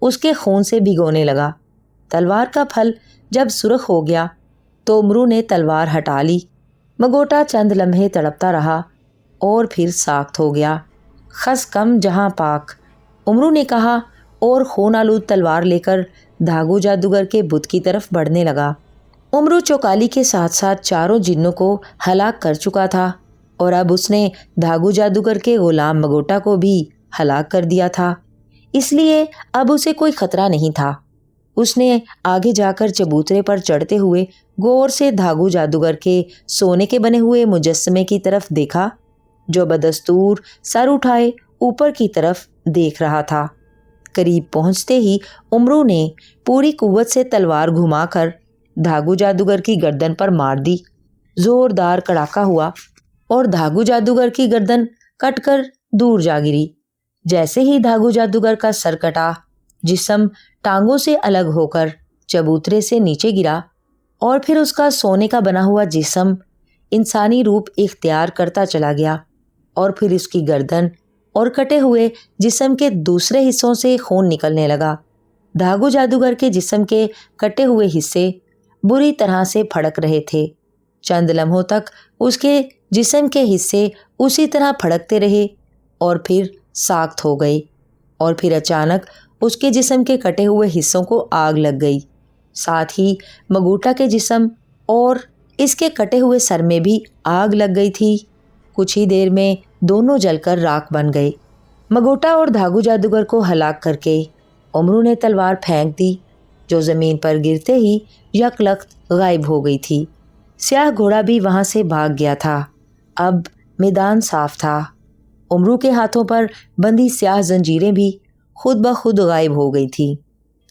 اس کے خون سے بھگونے لگا۔ تلوار کا پھل جب سرخ ہو گیا تو عمرو نے تلوار ہٹا لی۔ مگوٹا چند لمحے تڑپتا رہا اور پھر ساخت ہو گیا۔ خس کم جہاں پاک، عمرو نے کہا اور خون آلود تلوار لے کر دھاگو جادوگر کے بت کی طرف بڑھنے لگا۔ عمرو چوکالی کے ساتھ ساتھ چاروں جنوں کو ہلاک کر چکا تھا اور اب اس نے دھاگو جادوگر کے غلام مگوٹا کو بھی ہلاک کر دیا تھا، اس لیے اب اسے کوئی خطرہ نہیں تھا۔ اس نے آگے جا کر چبوترے پر چڑھتے ہوئے غور سے دھاگو جادوگر کے سونے کے بنے ہوئے مجسمے کی طرف دیکھا، جو بدستور سر اٹھائے اوپر کی طرف دیکھ رہا تھا۔ قریب پہنچتے ہی عمرو نے پوری قوت سے تلوار گھما کر دھاگو جادوگر کی گردن پر مار دی۔ زوردار کڑاکا ہوا اور دھاگو جادوگر کی گردن کٹ کر دور جا گری۔ جیسے ہی دھاگو جادوگر کا سر کٹا، جسم ٹانگوں سے الگ ہو کر چبوترے سے نیچے گرا اور پھر اس کا سونے کا بنا ہوا جسم انسانی روپ اختیار کرتا چلا گیا اور پھر اس کی گردن اور کٹے ہوئے جسم کے دوسرے حصوں سے خون نکلنے لگا۔ دھاگو جادوگر کے جسم کے کٹے ہوئے حصے بری طرح سے پھڑک رہے تھے۔ چند لمحوں تک اس کے جسم کے حصے اسی طرح پھڑکتے رہے اور پھر ساخت ہو گئے، اور پھر اچانک اس کے جسم کے کٹے ہوئے حصوں کو آگ لگ گئی۔ ساتھ ہی مگوٹا کے جسم اور اس کے کٹے ہوئے سر میں بھی آگ لگ گئی تھی۔ کچھ ہی دیر میں دونوں جل کر راکھ بن گئے۔ مگوٹا اور دھاگو جادوگر کو ہلاک کر کے عمرو نے تلوار پھینک دی، جو زمین پر گرتے ہی یک لخت غائب ہو گئی تھی۔ سیاہ گھوڑا بھی وہاں سے بھاگ گیا تھا۔ اب میدان صاف تھا۔ عمرو کے ہاتھوں پر بندھی سیاہ زنجیریں بھی خود بخود غائب ہو گئی تھی۔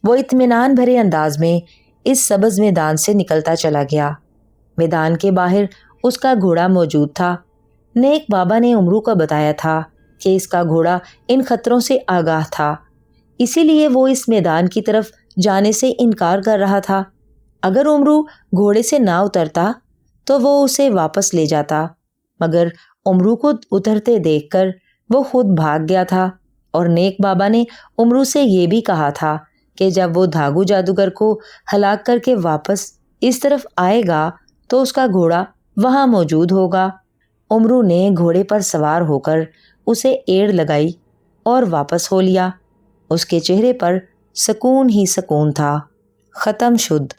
وہ اطمینان بھرے انداز میں اس سبز میدان سے نکلتا چلا گیا۔ میدان کے باہر اس کا گھوڑا موجود تھا۔ نیک بابا نے عمرو کو بتایا تھا کہ اس کا گھوڑا ان خطروں سے آگاہ تھا، اسی لیے وہ اس میدان کی طرف جانے سے انکار کر رہا تھا۔ اگر عمرو گھوڑے سے نہ اترتا تو وہ اسے واپس لے جاتا، مگر عمرو کو اترتے دیکھ کر وہ خود بھاگ گیا تھا، اور نیک بابا نے عمرو سے یہ بھی کہا تھا کہ جب وہ دھاگو جادوگر کو ہلاک کر کے واپس اس طرف آئے گا تو اس کا گھوڑا وہاں موجود ہوگا۔ عمرو نے گھوڑے پر سوار ہو کر اسے ایڑ لگائی اور واپس ہو لیا۔ اس کے چہرے پر سکون ہی سکون تھا۔ ختم شد۔